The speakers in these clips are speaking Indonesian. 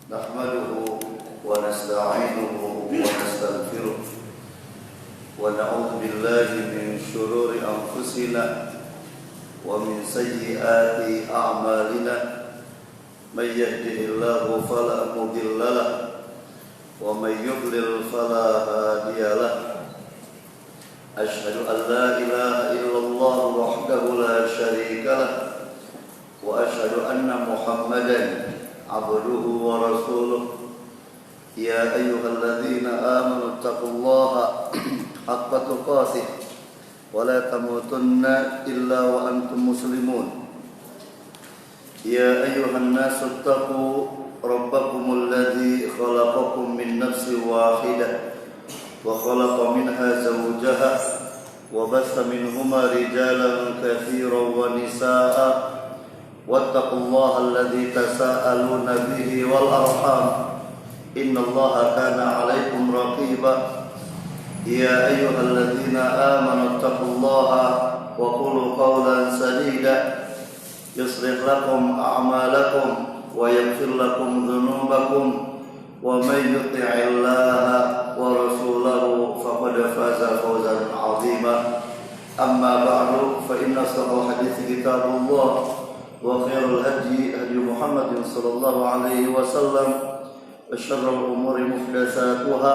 نحمده ونستعينه ونستغفره ونعوذ بالله من شرور أنفسنا ومن سيئات أعمالنا من يهده الله فلا مضل له ومن يضلل فلا هادي له أشهد أن لا إله إلا الله وحده لا شريك له وأشهد أن محمدا عبده ورسوله يا أيها الذين آمنوا اتقوا الله حق تقاته ولا تموتن إلا وأنتم مسلمون يا أيها الناس اتقوا ربكم الذي خلقكم من نفس واحدة وخلق منها زوجها وبث منهما رجالا كثيرا ونساء واتقوا الله الذي تساءلون به والأرحام إن الله كان عليكم رقيبا يا أيها الذين آمنوا اتقوا الله وقولوا قولا سديدا يصلح لكم أعمالكم ويغفر لكم ذنوبكم ومن يطع الله ورسوله فقد فاز فوزا عظيما أما بعد فإن أصدق الحديث كتاب الله وخير الهدي هدي محمد صلى الله عليه وسلم وشر الأمور محدثاتها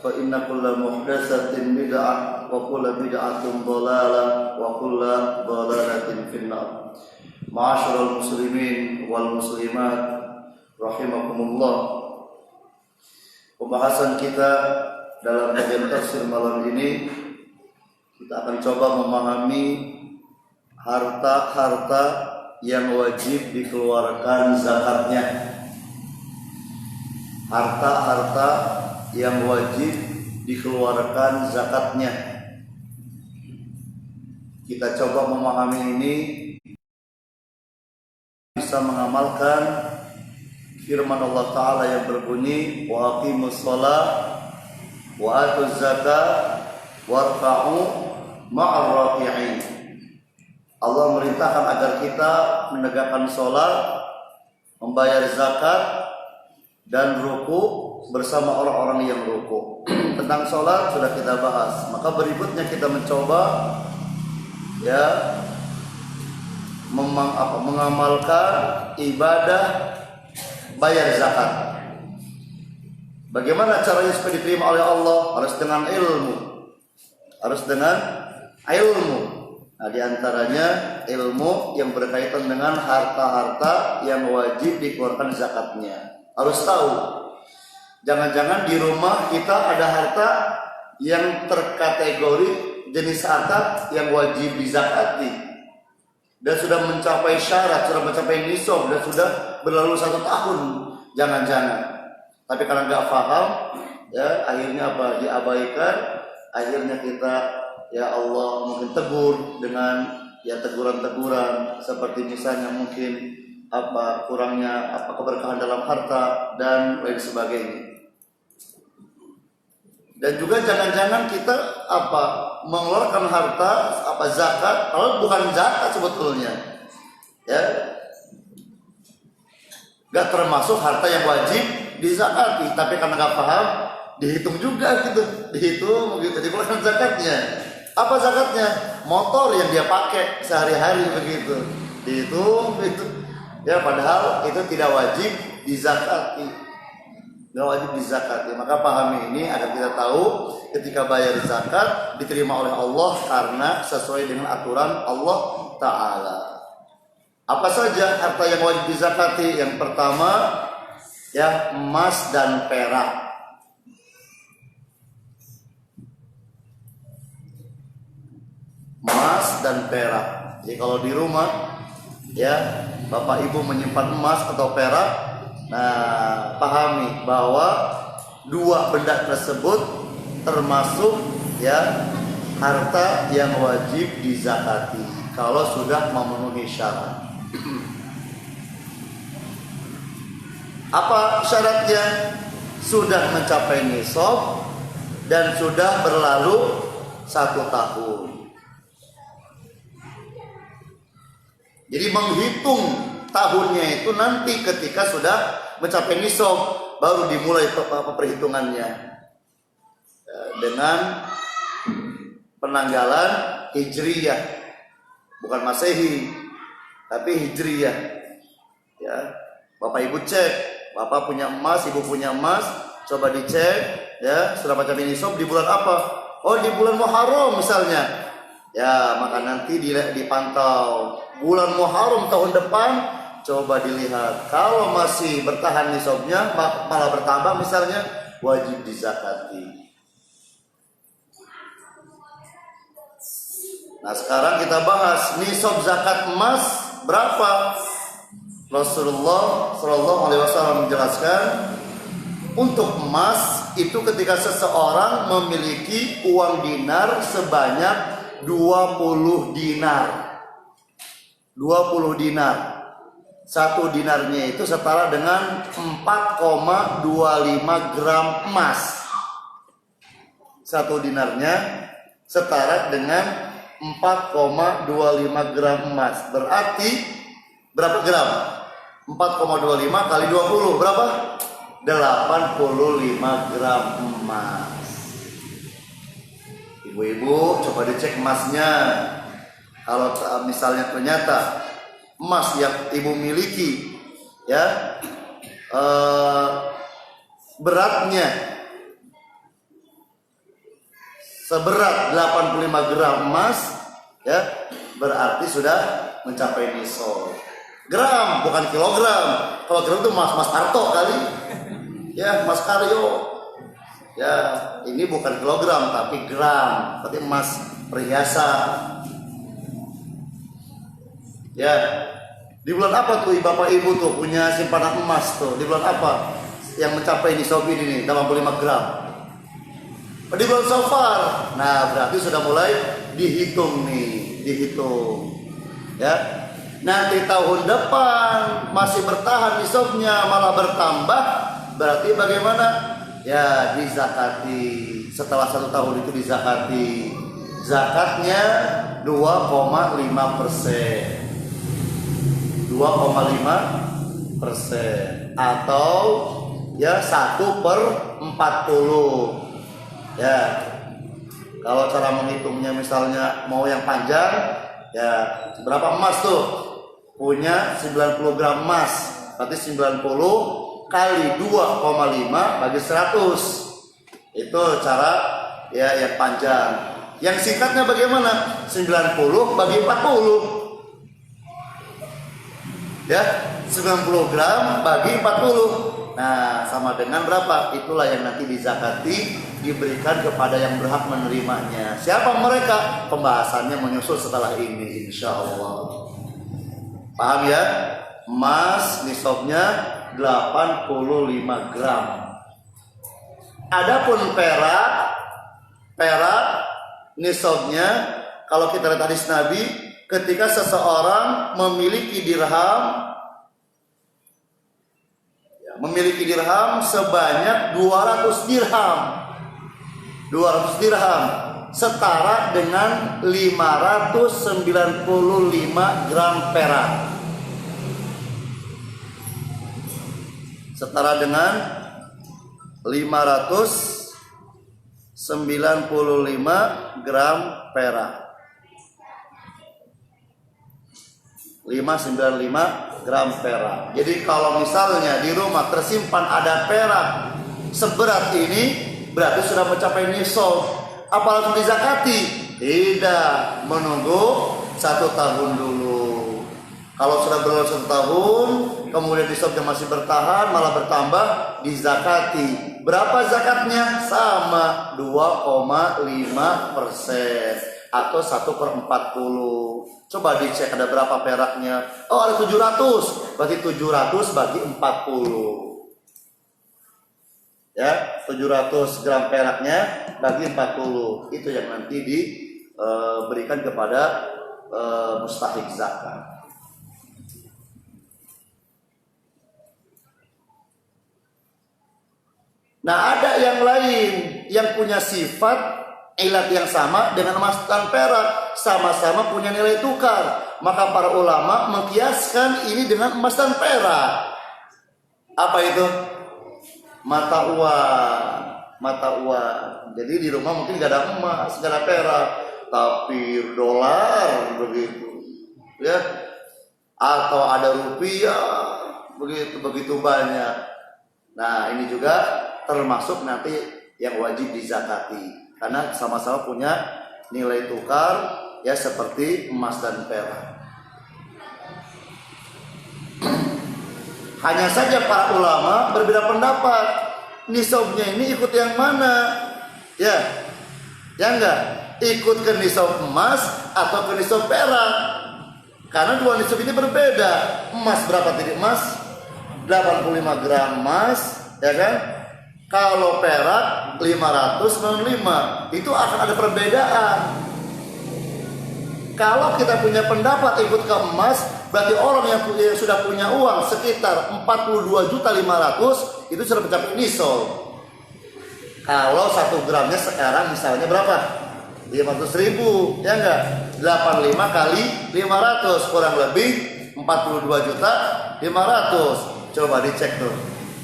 فإن كل محدثة بدعة وكل بدعة ضلالة وكل ضلالة في النار. معاشر المسلمين والmuslimat rahimakumullah. Pembahasan kita dalam kajian tafsir malam ini, kita akan coba memahami harta-harta yang wajib dikeluarkan zakatnya. Harta-harta yang wajib dikeluarkan zakatnya. Kita coba memahami ini, bisa mengamalkan firman Allah Ta'ala yang berbunyi wa aqimus shalah wa atuz zakah warka'u ma'ar raki'in. Allah merintahkan agar kita menegakkan sholat, membayar zakat, dan ruku bersama orang-orang yang ruku. Tentang sholat sudah kita bahas. Maka berikutnya kita mencoba mengamalkan ibadah bayar zakat. Bagaimana caranya supaya diterima oleh Allah? Harus dengan ilmu. Nah, di antaranya ilmu yang berkaitan dengan harta-harta yang wajib dikeluarkan zakatnya. Harus tahu. Jangan-jangan di rumah kita ada harta yang terkategori jenis harta yang wajib dizakati dan sudah mencapai syarat, sudah mencapai nisab dan sudah berlalu 1 tahun. Jangan-jangan. Tapi karena nggak paham, akhirnya diabaikan. Akhirnya kita Allah mungkin tegur dengan teguran-teguran seperti misalnya mungkin kurangnya keberkahan dalam harta dan lain sebagainya. Dan juga jangan-jangan kita mengeluarkan harta zakat kalau bukan zakat sebetulnya. Gak termasuk harta yang wajib dizakati, tapi karena gak paham dihitung juga dihitung dikeluarkan zakatnya. Apa zakatnya? Motor yang dia pakai sehari-hari begitu. Dihitung itu. Padahal itu tidak wajib dizakati. Maka pahami ini agar kita tahu ketika bayar zakat diterima oleh Allah karena sesuai dengan aturan Allah Ta'ala. Apa saja harta yang wajib dizakati? Yang pertama emas dan perak. Emas dan perak. Jadi kalau di rumah Bapak Ibu menyimpan emas atau perak, pahami bahwa 2 benda tersebut termasuk harta yang wajib dizakati kalau sudah memenuhi syarat. Apa syaratnya? Sudah mencapai nisab dan sudah berlalu 1 tahun. Jadi menghitung tahunnya itu nanti ketika sudah mencapai nisab, baru dimulai perhitungannya dengan penanggalan hijriyah, bukan masehi tapi hijriyah. Ya, Bapak Ibu cek, Bapak punya emas, Ibu punya emas, coba dicek ya, sudah mencapai nisab di bulan apa? Oh, di bulan Muharram misalnya. Ya, maka nanti dipantau bulan Muharram tahun depan, coba dilihat. Kalau masih bertahan nisabnya, malah bertambah misalnya, wajib dizakati. Nah, sekarang kita bahas nisab zakat emas berapa. Rasulullah Shallallahu Alaihi Wasallam menjelaskan, untuk emas itu ketika seseorang memiliki uang dinar sebanyak 20 dinar. 20 dinar. Satu dinarnya itu setara dengan 4,25 gram emas. Satu dinarnya setara dengan 4,25 gram emas. Berarti berapa gram? 4,25 kali 20 berapa? 85 gram emas. Ibu-ibu coba dicek emasnya. Kalau misalnya ternyata emas yang ibu miliki ya beratnya seberat 85 gram emas, ya berarti sudah mencapai nisab. Gram bukan kilogram. Kalau gram itu mas Tarto kali, ya Mas Karyo. Ya, ini bukan kilogram tapi gram, berarti emas perhiasan. Ya, di bulan apa tuh Bapak Ibu tuh punya simpanan emas tuh? Di bulan apa yang mencapai nisab ini nih, 85 gram? Di bulan Safar. Nah, berarti sudah mulai dihitung nih, dihitung. Ya. Nanti tahun depan masih bertahan nisabnya malah bertambah, berarti bagaimana? Ya, dizakati. Setelah 1 tahun itu dizakati. Zakatnya 2,5%. 2,5% atau ya 1/40. Ya, kalau cara menghitungnya misalnya mau yang panjang, ya berapa emas tuh? Punya 90 gram emas, berarti 90 kali 2,5 bagi 100. Itu cara ya yang panjang. Yang singkatnya bagaimana? 90 bagi 40. Ya, 90 gram bagi 40. Nah, sama dengan berapa? Itulah yang nanti dizakati, diberikan kepada yang berhak menerimanya. Siapa mereka? Pembahasannya menyusul setelah ini, insya Allah. Paham ya? Emas nisabnya 85 gram. Adapun perak nisabnya, kalau kita lihat hadis Nabi, ketika seseorang memiliki dirham sebanyak 200 dirham. 200 dirham setara dengan 595 gram perak. Setara dengan 595 gram perak. 595 gram perak. Jadi kalau misalnya di rumah tersimpan ada perak seberat ini, berarti sudah mencapai nisab. Apa langsung dizakati? Tidak, menunggu 1 tahun dulu. Kalau sudah berlalu 1 tahun, kemudian nisabnya masih bertahan, malah bertambah, dizakati. Berapa zakatnya? Sama, 2,5% atau 1/40. Coba dicek ada berapa peraknya. Oh, ada 700. Berarti 700 bagi 40. Ya, 700 gram peraknya bagi 40. Itu yang nanti diberikan kepada mustahik zakat. Nah, ada yang lain yang punya sifat ilat yang sama dengan emas dan perak, sama-sama punya nilai tukar. Maka para ulama mengkiaskan ini dengan emas dan perak. Apa itu? Mata uang. Mata uang. Jadi di rumah mungkin gak ada emas, gak ada perak, tapi dolar begitu, ya, atau ada rupiah begitu banyak. Nah, ini juga termasuk nanti yang wajib dizakati karena sama-sama punya nilai tukar ya seperti emas dan perak. Hanya saja para ulama berbeda pendapat. Nisabnya ini ikut yang mana? Ya enggak? Ikut ke nisab emas atau ke nisab perak? Karena dua nisab ini berbeda. Emas berapa titik emas? 85 gram emas, ya kan? Kalau perak 595, itu akan ada perbedaan. Kalau kita punya pendapat ikut ke emas, berarti orang yang sudah punya uang sekitar 42.500.000 itu sudah mencapai nisab. Kalau 1 gramnya sekarang misalnya berapa? 500.000, ya enggak? 85 kali 500 kurang lebih 42.500.000. Coba dicek tuh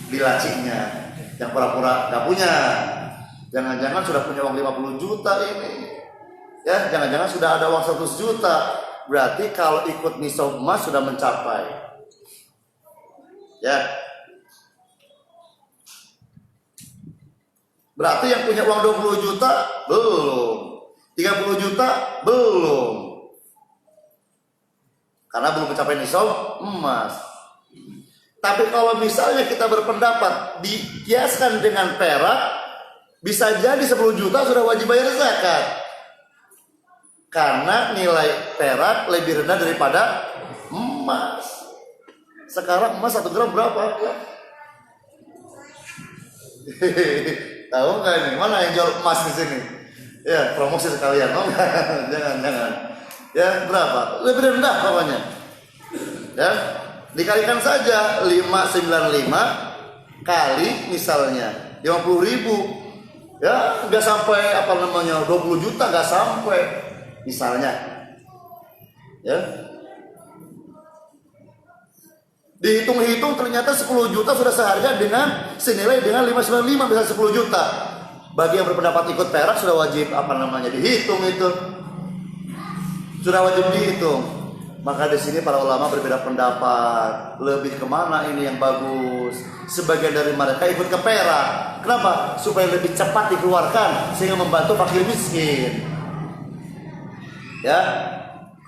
di lacinya yang pura-pura nggak punya. Jangan-jangan sudah punya uang 50 juta ini. Ya, jangan-jangan sudah ada uang 100 juta. Berarti kalau ikut nisab emas sudah mencapai. Ya. Berarti yang punya uang 20 juta belum. 30 juta belum. Karena belum mencapai nisab emas. Tapi kalau misalnya kita berpendapat dikiaskan dengan perak, bisa jadi 10 juta sudah wajib bayar zakat. Karena nilai perak lebih rendah daripada emas. Sekarang emas 1 gram berapa? Tahu nggak ini? Mana yang jual emas di sini? Ya, promosi sekalian. Oh, jangan. Ya, berapa? Lebih rendah pokoknya. Ya, dikalikan saja 595 kali misalnya 50.000. Ya, nggak sampai 20 juta nggak sampai. Misalnya, ya, dihitung-hitung ternyata 10 juta sudah seharga dengan senilai dengan 595 bisa 10 juta. Bagi yang berpendapat ikut perak sudah wajib dihitung itu, sudah wajib dihitung. Maka di sini para ulama berbeda pendapat, lebih kemana ini yang bagus. Sebagian dari mereka ikut ke perak. Kenapa? Supaya lebih cepat dikeluarkan sehingga membantu fakir miskin. Ya,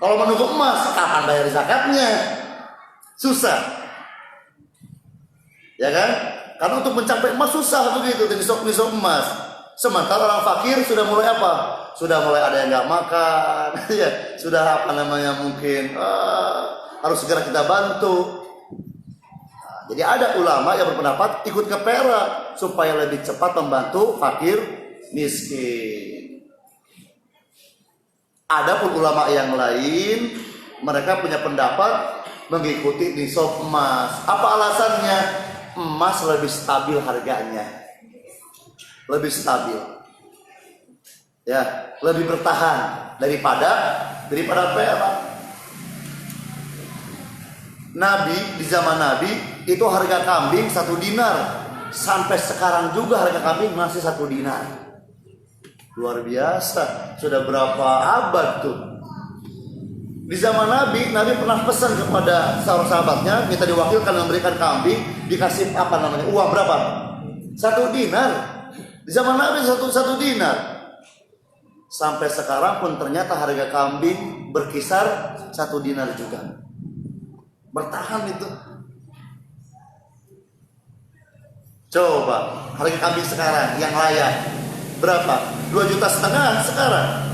kalau menunggu emas, kapan bayar zakatnya? Susah, ya kan? Karena untuk mencapai emas susah begitu, nisab emas. Sementara orang fakir sudah mulai apa? Sudah mulai ada yang nggak makan, ya, sudah mungkin harus segera kita bantu. Nah, jadi ada ulama yang berpendapat ikut ke perak supaya lebih cepat membantu fakir miskin. Adapun ulama yang lain, mereka punya pendapat mengikuti nisab emas. Apa alasannya? Emas lebih stabil harganya, lebih stabil, ya, lebih bertahan daripada perak. Nabi di zaman Nabi itu harga kambing 1 dinar, sampai sekarang juga harga kambing masih 1 dinar. Luar biasa, sudah berapa abad tuh. Di zaman Nabi pernah pesan kepada sahabatnya, minta diwakilkan memberikan kambing, dikasih uang berapa? 1 dinar. Di zaman Nabi 1 dinar. Sampai sekarang pun ternyata harga kambing berkisar 1 dinar juga. Bertahan itu. Coba harga kambing sekarang yang layak berapa? 2,5 juta sekarang.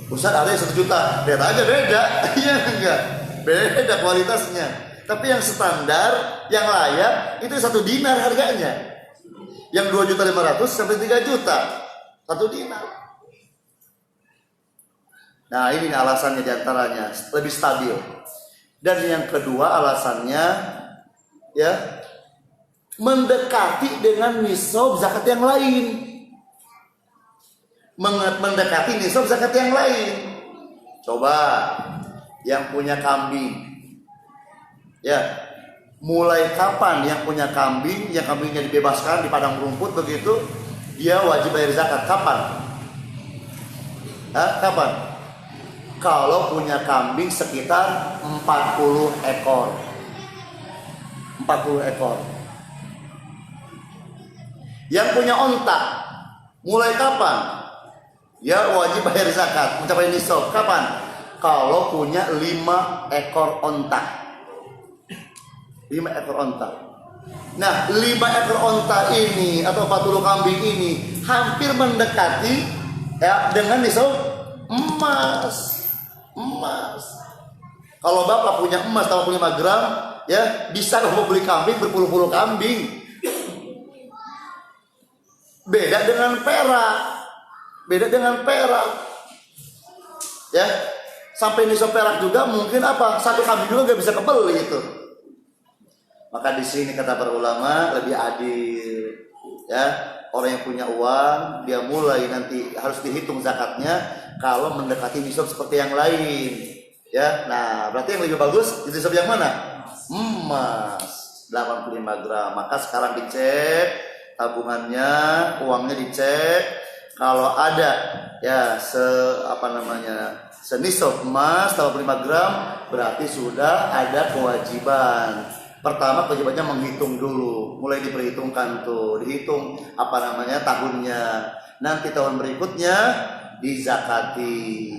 Ustaz ada yang 1 juta, lihat aja beda. Iya enggak? Beda kualitasnya. Tapi yang standar, yang layak itu 1 dinar harganya. Yang 2.500.000 sampai 3 juta 1 dinar. Nah, ini alasannya diantaranya lebih stabil. Dan yang kedua alasannya, ya, mendekati dengan nisab zakat yang lain. Mendekati nisab zakat yang lain. Coba yang punya kambing. Ya, mulai kapan yang punya kambing, yang kambingnya dibebaskan di padang rumput begitu, dia wajib bayar zakat? Kapan? Kapan? Kalau punya kambing sekitar 40 ekor. 40 ekor. Yang punya onta, mulai kapan? Ya wajib bayar zakat, mencapai nisab. Kapan? Kalau punya 5 ekor onta. 5 ekor onta. Nah, 5 ekor onta ini atau 40 kambing ini hampir mendekati ya dengan nisab emas. Kalau bapak punya emas 85 gram, ya bisa kamu beli kambing berpuluh-puluh kambing. Beda dengan perak. Ya, sampai nisab perak juga mungkin satu kambing juga nggak bisa kebeli itu. Maka di sini kata para ulama lebih adil. Ya, orang yang punya uang dia mulai nanti harus dihitung zakatnya kalau mendekati nisab seperti yang lain. Ya, nah berarti yang lebih bagus nisab yang mana? Emas 85 gram. Maka sekarang dicek tabungannya, uangnya dicek. Kalau ada ya senisab emas 85 gram, berarti sudah ada kewajiban. Pertama kewajibannya menghitung dulu, mulai diperhitungkan tuh, dihitung tahunnya. Nanti tahun berikutnya dizakati.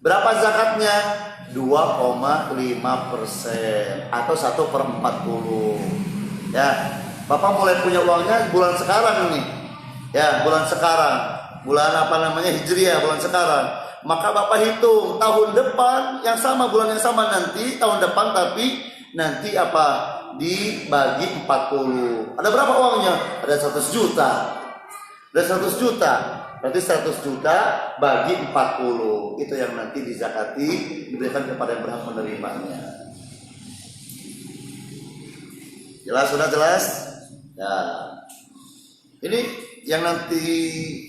Berapa zakatnya? 2,5% atau 1/40. Ya, Bapak mulai punya uangnya bulan sekarang nih. Ya, bulan sekarang. Bulan Hijriah, bulan sekarang. Maka Bapak hitung tahun depan yang sama, bulan yang sama nanti tahun depan, tapi nanti dibagi 40. Ada berapa uangnya? Ada 100 juta. Ada 100 juta. Berarti 100 juta bagi 40. Itu yang nanti dizakati, diberikan kepada yang berhak menerimanya. Jelas, sudah jelas? Ya. Ini yang nanti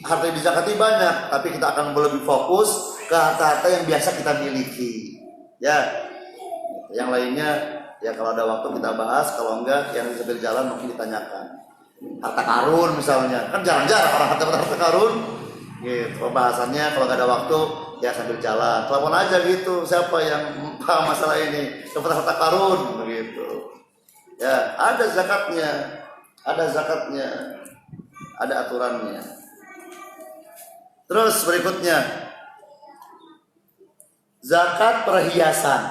harta yang dizakati banyak, tapi kita akan lebih fokus ke harta-harta yang biasa kita miliki. Ya. Yang lainnya ya kalau ada waktu kita bahas, kalau enggak yang sambil jalan mungkin ditanyakan. Harta karun misalnya, kan jarang-jarang orang harta karun. Gitu, pembahasannya kalau nggak ada waktu ya sambil jalan, telepon aja gitu, siapa yang paham masalah ini, dapat harta karun begitu. Ya, ada zakatnya, ada aturannya. Terus berikutnya, zakat perhiasan.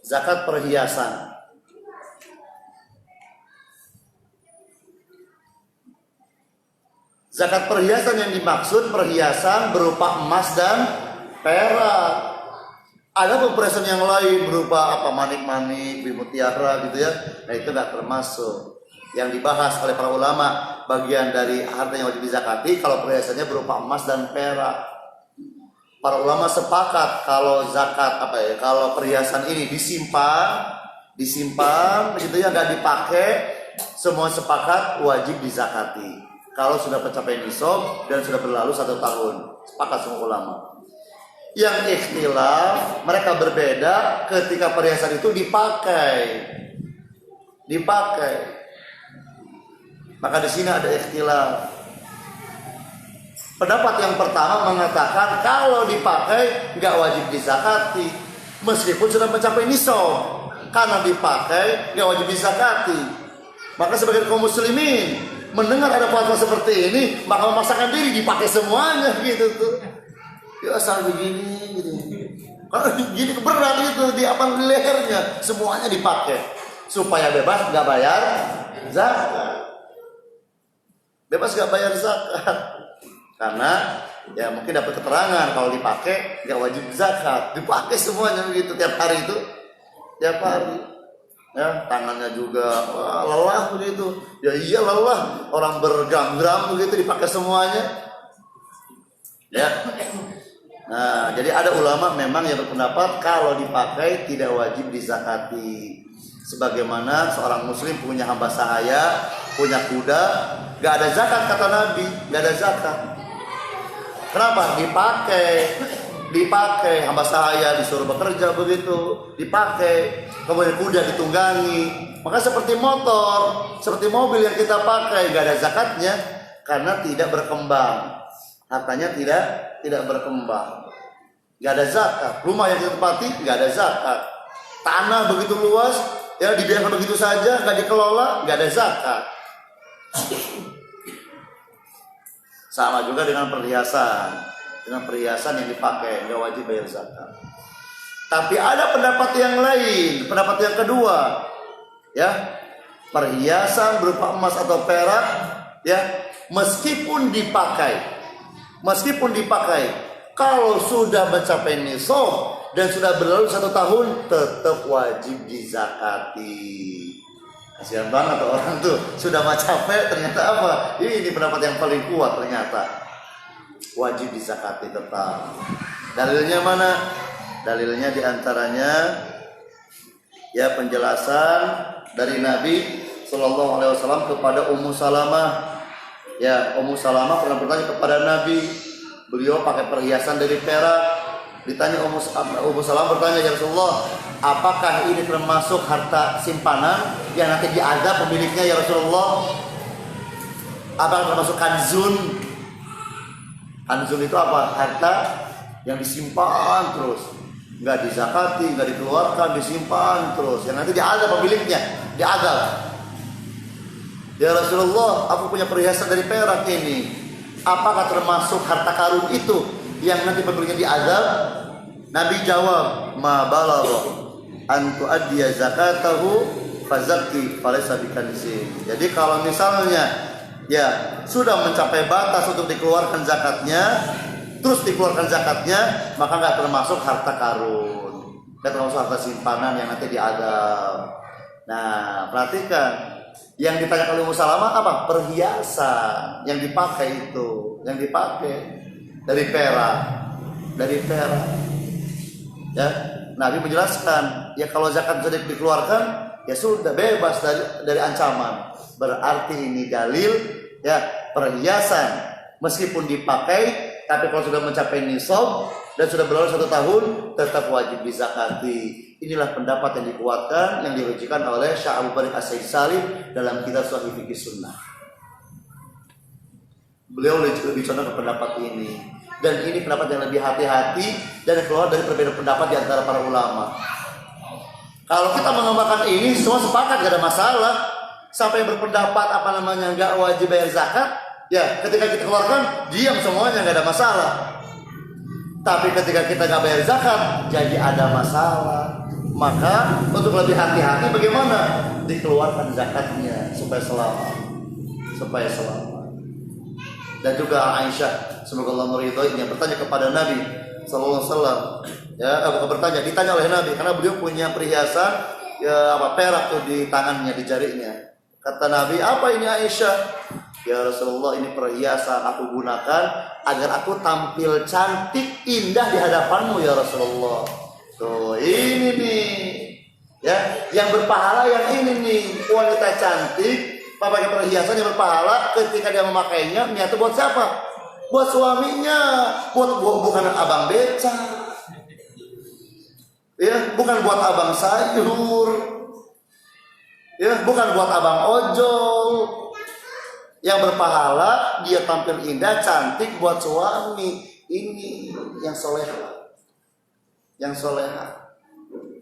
Zakat perhiasan. Zakat perhiasan yang dimaksud perhiasan berupa emas dan perak. Ada perhiasan yang lain berupa manik-manik, mutiara gitu ya. Nah itu nggak termasuk. Yang dibahas oleh para ulama bagian dari harta yang wajib dizakati kalau perhiasannya berupa emas dan perak. Para ulama sepakat kalau zakat kalau perhiasan ini disimpan gitu ya, nggak dipakai, semua sepakat wajib dizakati. Kalau sudah mencapai nisab dan sudah berlalu 1 tahun, sepakat semua ulama. Yang ikhtilaf, mereka berbeda ketika perhiasan itu dipakai. Maka di sini ada ikhtilaf. Pendapat yang pertama mengatakan kalau dipakai nggak wajib dizakati, meskipun sudah mencapai nisab, karena dipakai nggak wajib dizakati. Maka sebagai kaum muslimin mendengar ada fatwa seperti ini, maka memaksakan diri dipakai semuanya gitu tuh. Ya asal begini gitu. Kalau gini berat itu di lehernya, semuanya dipakai supaya bebas nggak bayar zakat. Karena ya mungkin dapat keterangan kalau dipakai nggak wajib zakat, dipakai semuanya begitu tiap hari. Ya, tangannya juga lelah begitu. Ya iya lelah, orang bergram-gram begitu dipakai semuanya. Ya. Nah, jadi ada ulama memang yang berpendapat kalau dipakai tidak wajib dizakati. Sebagaimana seorang muslim punya hamba sahaya, punya kuda, gak ada zakat kata Nabi, gak ada zakat. Kenapa? Dipakai. dipakai, hamba sahaya disuruh bekerja begitu, dipakai, kemudian kuda ditunggangi. Maka seperti motor, seperti mobil yang kita pakai, gak ada zakatnya karena tidak berkembang, hartanya tidak berkembang, gak ada zakat. Rumah yang kita tempati gak ada zakat, tanah begitu luas ya dibiarkan begitu saja, gak dikelola, gak ada zakat. Sama juga dengan perhiasan yang dipakai nggak wajib bayar zakat. Tapi ada pendapat yang lain, pendapat yang kedua, ya, perhiasan berupa emas atau perak, ya, meskipun dipakai, kalau sudah mencapai nisab dan sudah berlalu 1 tahun, tetap wajib dizakati. Kasihan banget orang tuh sudah mah capek, ternyata apa? Ini pendapat yang paling kuat ternyata. Wajib dizakati tetap. Dalilnya mana? Dalilnya diantaranya ya penjelasan dari Nabi Shallallahu Alaihi Wasallam kepada Ummu Salamah. Ya, Ummu Salamah pernah bertanya kepada Nabi. Beliau pakai perhiasan dari perak. Ditanya Ummu Salamah bertanya, ya Rasulullah, apakah ini termasuk harta simpanan yang nanti diadab pemiliknya ya Rasulullah? Apakah termasuk kanzun? Kanzun itu apa? Harta yang disimpan terus, nggak dizakati, nggak dikeluarkan, disimpan terus, yang nanti diadab pemiliknya, diadab. Ya Rasulullah, aku punya perhiasan dari perak ini, apakah termasuk harta karun itu yang nanti pemiliknya diadab? Nabi jawab, ma balagha an tuaddiya zakatahu fazakki falaysa bikanzin. Jadi kalau misalnya ya sudah mencapai batas untuk dikeluarkan zakatnya, terus dikeluarkan zakatnya, maka nggak termasuk harta karun, nggak termasuk harta simpanan yang nanti diadab. Nah, perhatikan yang ditanya oleh Ummu Salamah apa? Perhiasan yang dipakai itu, yang dipakai dari perak. Ya, Nabi menjelaskan, ya kalau zakat sudah dikeluarkan, ya sudah bebas dari ancaman. Berarti ini dalil ya perhiasan meskipun dipakai, tapi kalau sudah mencapai nisab dan sudah berlalu 1 tahun, tetap wajib dizakati. Inilah pendapat yang dikuatkan, yang dirujukan oleh Syekh Abu Bakar As-Said Salim dalam kitab Sahih Fiqh Sunnah. Beliau lebih condong ke pendapat ini. Dan ini pendapat yang lebih hati-hati dan keluar dari perbedaan pendapat di antara para ulama. Kalau kita mengembangkan ini, semua sepakat, gak ada masalah. Sampai yang berpendapat nggak wajib bayar zakat, ya ketika kita keluarkan, diam semuanya, gak ada masalah. Tapi ketika kita nggak bayar zakat, jadi ada masalah. Maka untuk lebih hati-hati, bagaimana? Dikeluarkan zakatnya supaya selamat. Dan juga Aisyah, semoga Allah meridhoinya, bertanya kepada Nabi Sallallahu Alaihi Wasallam. Ya, ditanya oleh Nabi karena beliau punya perhiasan ya perak tuh di tangannya, di jarinya. Kata Nabi, apa ini Aisyah? Ya Rasulullah, ini perhiasan aku gunakan agar aku tampil cantik indah di hadapanmu ya Rasulullah. Tuh ini nih, ya yang berpahala yang ini nih, wanita cantik pakai perhiasan yang berpahala. Ketika dia memakainya, niatnya buat siapa? Buat suaminya, bukan abang beca, ya, bukan buat abang sayur, ya, bukan buat abang ojol. Yang berpahala dia tampil indah, cantik buat suami. Ini yang soleha,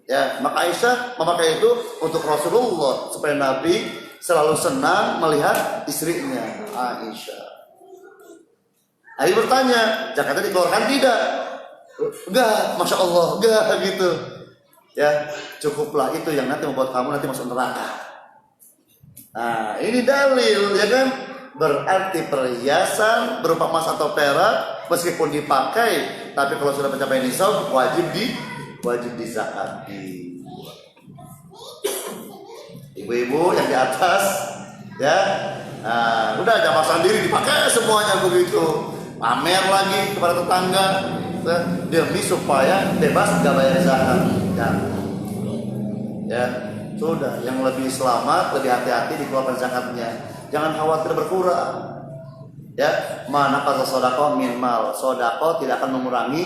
ya. Maka Aisyah memakai itu untuk Rasulullah supaya Nabi selalu senang melihat istrinya Aisyah. Nabi bertanya, zakatnya dikeluarkan tidak? Enggak, Masya Allah, enggak gitu. Ya, cukuplah itu yang nanti membuat kamu nanti masuk neraka. Nah, ini dalil, ya kan? Berarti perhiasan berupa emas atau perak meskipun dipakai, tapi kalau sudah mencapai nisab wajib dizakati. Ibu-ibu yang di atas, ya, nah, udah jangan pasang diri dipakai semuanya begitu, pamer lagi kepada tetangga demi supaya bebas nggak bayar zakat. Ya, sudah, yang lebih selamat, lebih hati-hati dikeluarkan zakatnya. Jangan khawatir berkurang. Ya, mana kata sodako min mal, sodako tidak akan mengurangi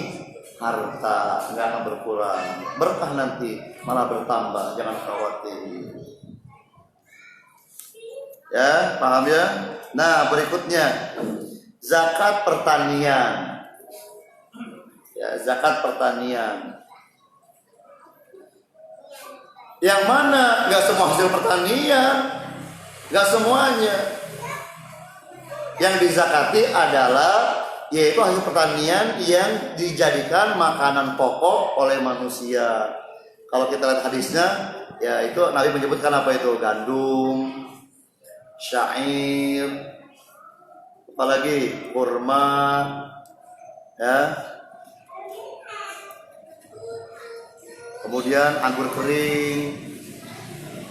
harta, nggak akan berkurang, berkah nanti malah bertambah, jangan khawatir. Ya, paham ya? Nah, berikutnya zakat pertanian. Ya, zakat pertanian. Yang mana nggak semua hasil pertanian, nggak semuanya. Yang dizakati adalah yaitu hasil pertanian yang dijadikan makanan pokok oleh manusia. Kalau kita lihat hadisnya, ya itu Nabi menyebutkan apa itu? Gandum, syair, apalagi kurma, ya. Kemudian anggur kering.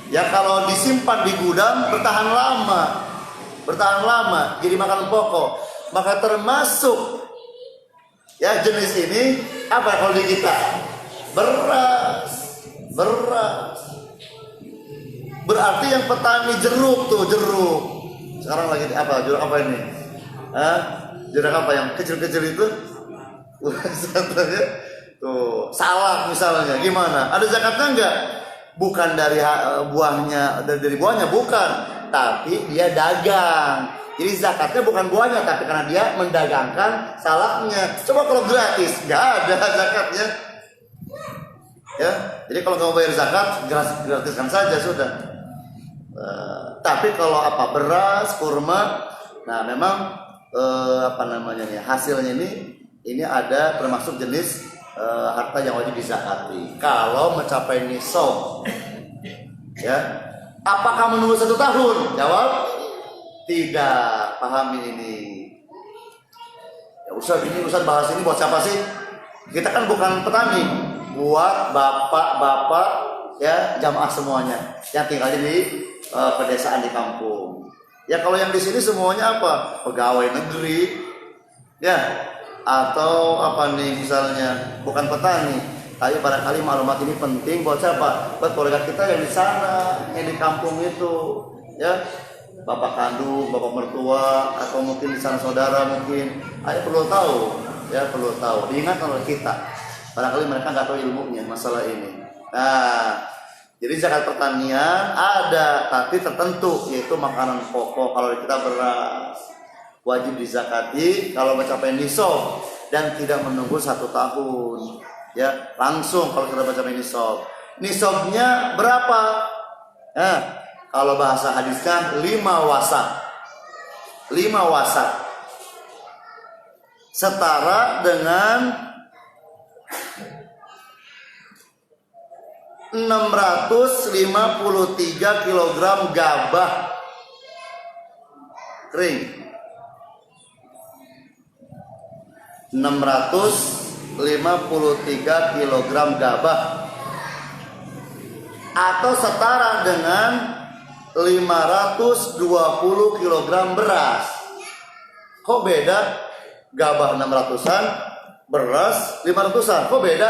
Ya kalau disimpan di gudang bertahan lama, jadi makanan pokok. Maka termasuk ya jenis ini apa kalau di kita? Beras. Berarti yang petani jeruk. Sekarang lagi apa? Jeruk apa ini? Jeruk apa yang kecil-kecil itu? Tuh, salak misalnya. Gimana? Ada zakatnya enggak? Bukan dari buahnya, dari buahnya bukan, tapi dia dagang. Jadi zakatnya bukan buahnya, tapi karena dia mendagangkan salaknya. Coba kalau gratis, nggak ada zakatnya. Ya, jadi kalau nggak mau bayar zakat, gratiskan saja sudah. Tapi kalau beras, kurma, nah memang hasilnya ini ada termasuk jenis harta yang wajib dizakati. Kalau mencapai nisab, ya, apakah menunggu 1 tahun? Jawab. Tidak, pahami ini. Ya Ustaz bahas ini buat siapa sih? Kita kan bukan petani, buat bapak-bapak ya jamaah semuanya yang tinggal di pedesaan di kampung. Ya kalau yang di sini semuanya apa? Pegawai negeri, ya atau misalnya bukan petani. Tapi barangkali maklumat ini penting buat siapa? Buat keluarga kita yang di sana, yang di kampung itu, ya. Bapak kandung, bapak mertua, atau mungkin di sana saudara mungkin, perlu tahu, ya perlu tahu. Diingatkan oleh kita. Barangkali mereka nggak tahu ilmunya masalah ini. Nah, jadi zakat pertanian ada, tapi tertentu, yaitu makanan pokok. Kalau kita beras, wajib dizakati kalau mencapai nisab dan tidak menunggu 1 tahun. Ya, langsung kalau kita mencapai nisab. Nisabnya berapa? Nah, kalau bahasa hadisnya 5 wasak. 5 wasak setara dengan 653 kg gabah kering. 653 kg gabah atau setara dengan 520 kg beras. Kok beda? Gabah 600-an, beras 500-an. Kok beda?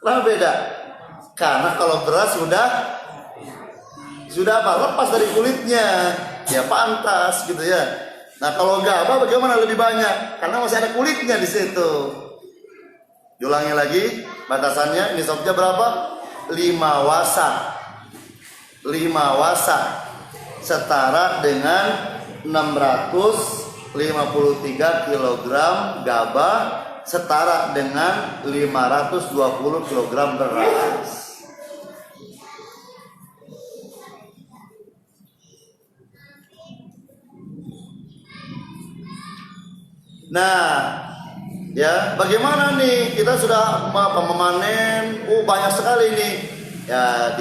Kenapa beda? Karena kalau beras sudah lepas dari kulitnya, ya pantas gitu ya. Nah kalau gabah bagaimana lebih banyak? Karena masih ada kulitnya di situ. Diulangi lagi batasannya, nisabnya berapa? 5 wasak. 5 wasak setara dengan 653 kg gabah setara dengan 520 kg beras. Nah, ya bagaimana nih? Kita sudah memanen, banyak sekali nih. Ya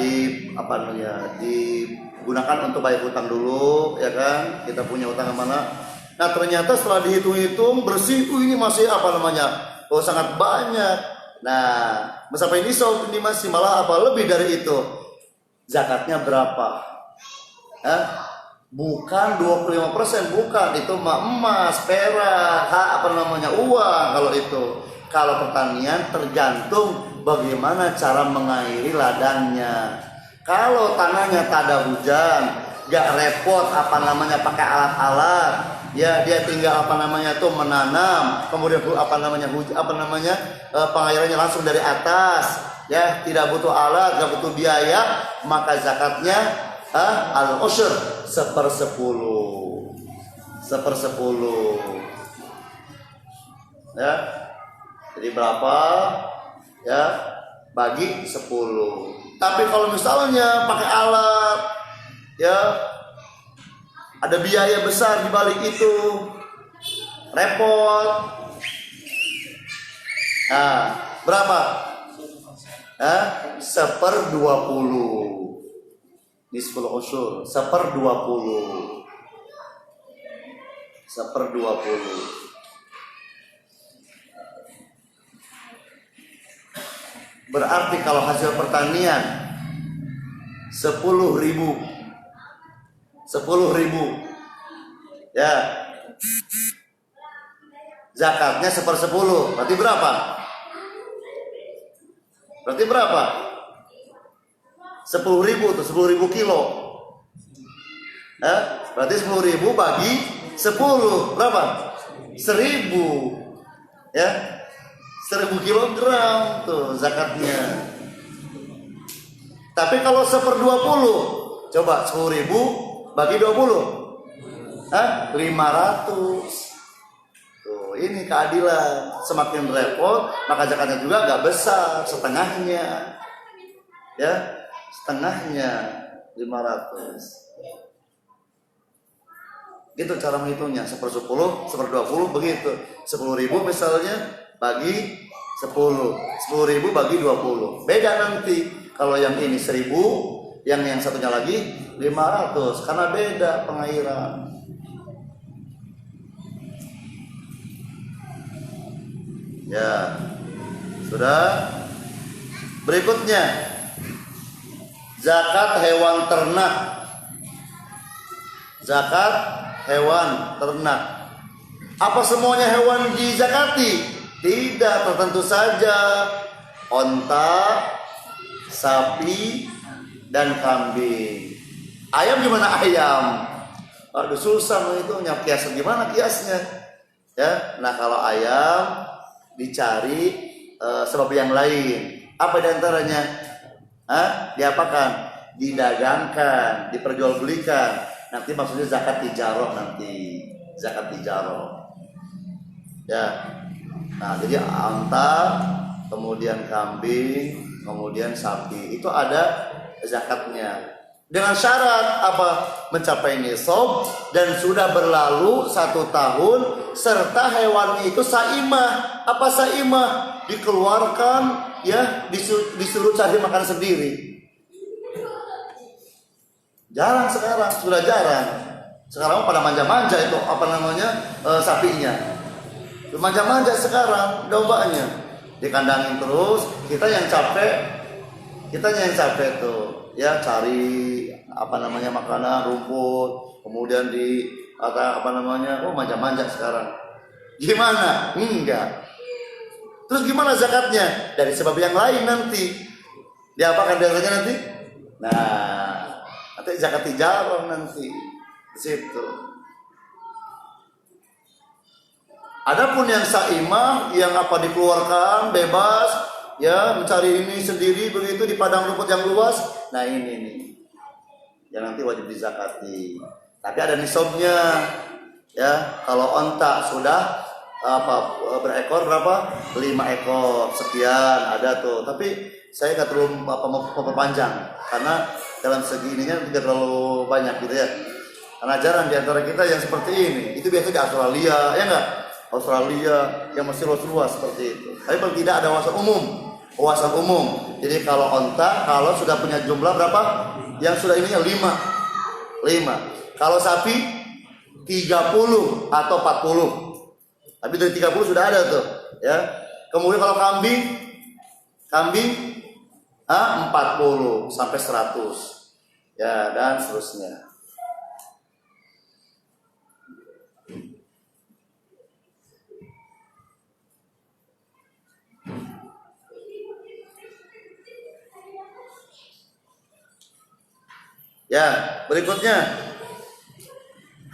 digunakan untuk bayar hutang dulu, ya kan? Kita punya hutang mana? Nah ternyata setelah dihitung-hitung bersih, ini masih sangat banyak. Nah sampai ini masih malah lebih dari itu. Zakatnya berapa? Bukan 25%, bukan, itu emas, perak, uang kalau itu. Kalau pertanian tergantung bagaimana cara mengairi ladangnya. Kalau tanahnya tak ada hujan, gak repot pakai alat-alat, ya dia tinggal menanam, kemudian pengairannya langsung dari atas, ya tidak butuh alat, tidak butuh biaya, maka zakatnya al-ushr, 1/10, ya. Jadi berapa? Ya, bagi 10. Tapi kalau misalnya pakai alat, ya ada biaya besar di balik itu, repot. Nah, berapa? 1/20. Nisful usyur, 1/20. 1/20. Berarti kalau hasil pertanian 10.000, ya, zakatnya 1/10, berarti berapa? 10.000 tuh, 10.000 kilo. Berarti 10.000 bagi 10 berapa? 1.000, ya, 1.000 kilogram tuh zakatnya. Tapi kalau 1/20, coba 10.000 bagi 20, 500. Tuh, ini keadilan. Semakin repot, maka zakatnya juga gak besar, setengahnya, ya, setengahnya 500. Gitu cara menghitungnya, 1/10, 1/20 begitu. 10.000 misalnya bagi 10, 10.000 bagi 20. Beda nanti. Kalau yang ini 1.000, yang satunya lagi 500, karena beda pengairan. Ya, sudah. Berikutnya, zakat hewan ternak. Zakat hewan ternak. Apa semuanya hewan dizakati? Tidak, tertentu saja. Onta, sapi, dan kambing. Ayam gimana ayam? Aduh, susah menghitungnya. Kias gimana kiasnya? Ya, nah kalau ayam dicari sebab yang lain. Apa diantaranya? Diapakan? Didagangkan, diperjualbelikan. Nanti maksudnya zakat tijaroh nanti. Zakat tijaroh. Ya. Nah, jadi onta, kemudian kambing, kemudian sapi. Itu ada zakatnya. Dengan syarat apa? Mencapai nisab dan sudah berlalu 1 tahun, serta hewannya itu saimah. Apa saimah? Dikeluarkan, ya, disuruh cari makan sendiri. Jarang sekarang, sudah jarang. Sekarang pada manja-manja itu sapinya. Manja-manja sekarang dombanya. Dikandangin terus, kita yang capek tuh, ya, cari makanan, rumput, kemudian manja-manja sekarang. Gimana? Enggak. Terus gimana zakatnya? Dari sebab yang lain nanti. Diapakan biasanya nanti? Nah, nanti zakat tijarah nanti di situ. Adapun yang saimah, yang dikeluarkan bebas, ya, mencari ini sendiri begitu di padang rumput yang luas. Nah, ini nih yang nanti wajib dizakati. Tapi ada nisabnya, ya. Kalau onta sudah berekor berapa? 5 ekor sekian ada tuh. Tapi saya nggak terlalu memperpanjang karena dalam segi ininya tidak terlalu banyak gitu ya. Karena jarang di antara kita yang seperti ini. Itu biasanya di Australia, ya enggak? Australia yang masih luas-luas seperti itu. Tapi kalau tidak ada wawasan umum. Jadi kalau onta, kalau sudah punya jumlah berapa? Yang sudah ininya 5. Kalau sapi 30 atau 40. Tapi dari 30 sudah ada tuh, ya. Kemudian kalau kambing 40 sampai 100. Ya, dan seterusnya. Ya, berikutnya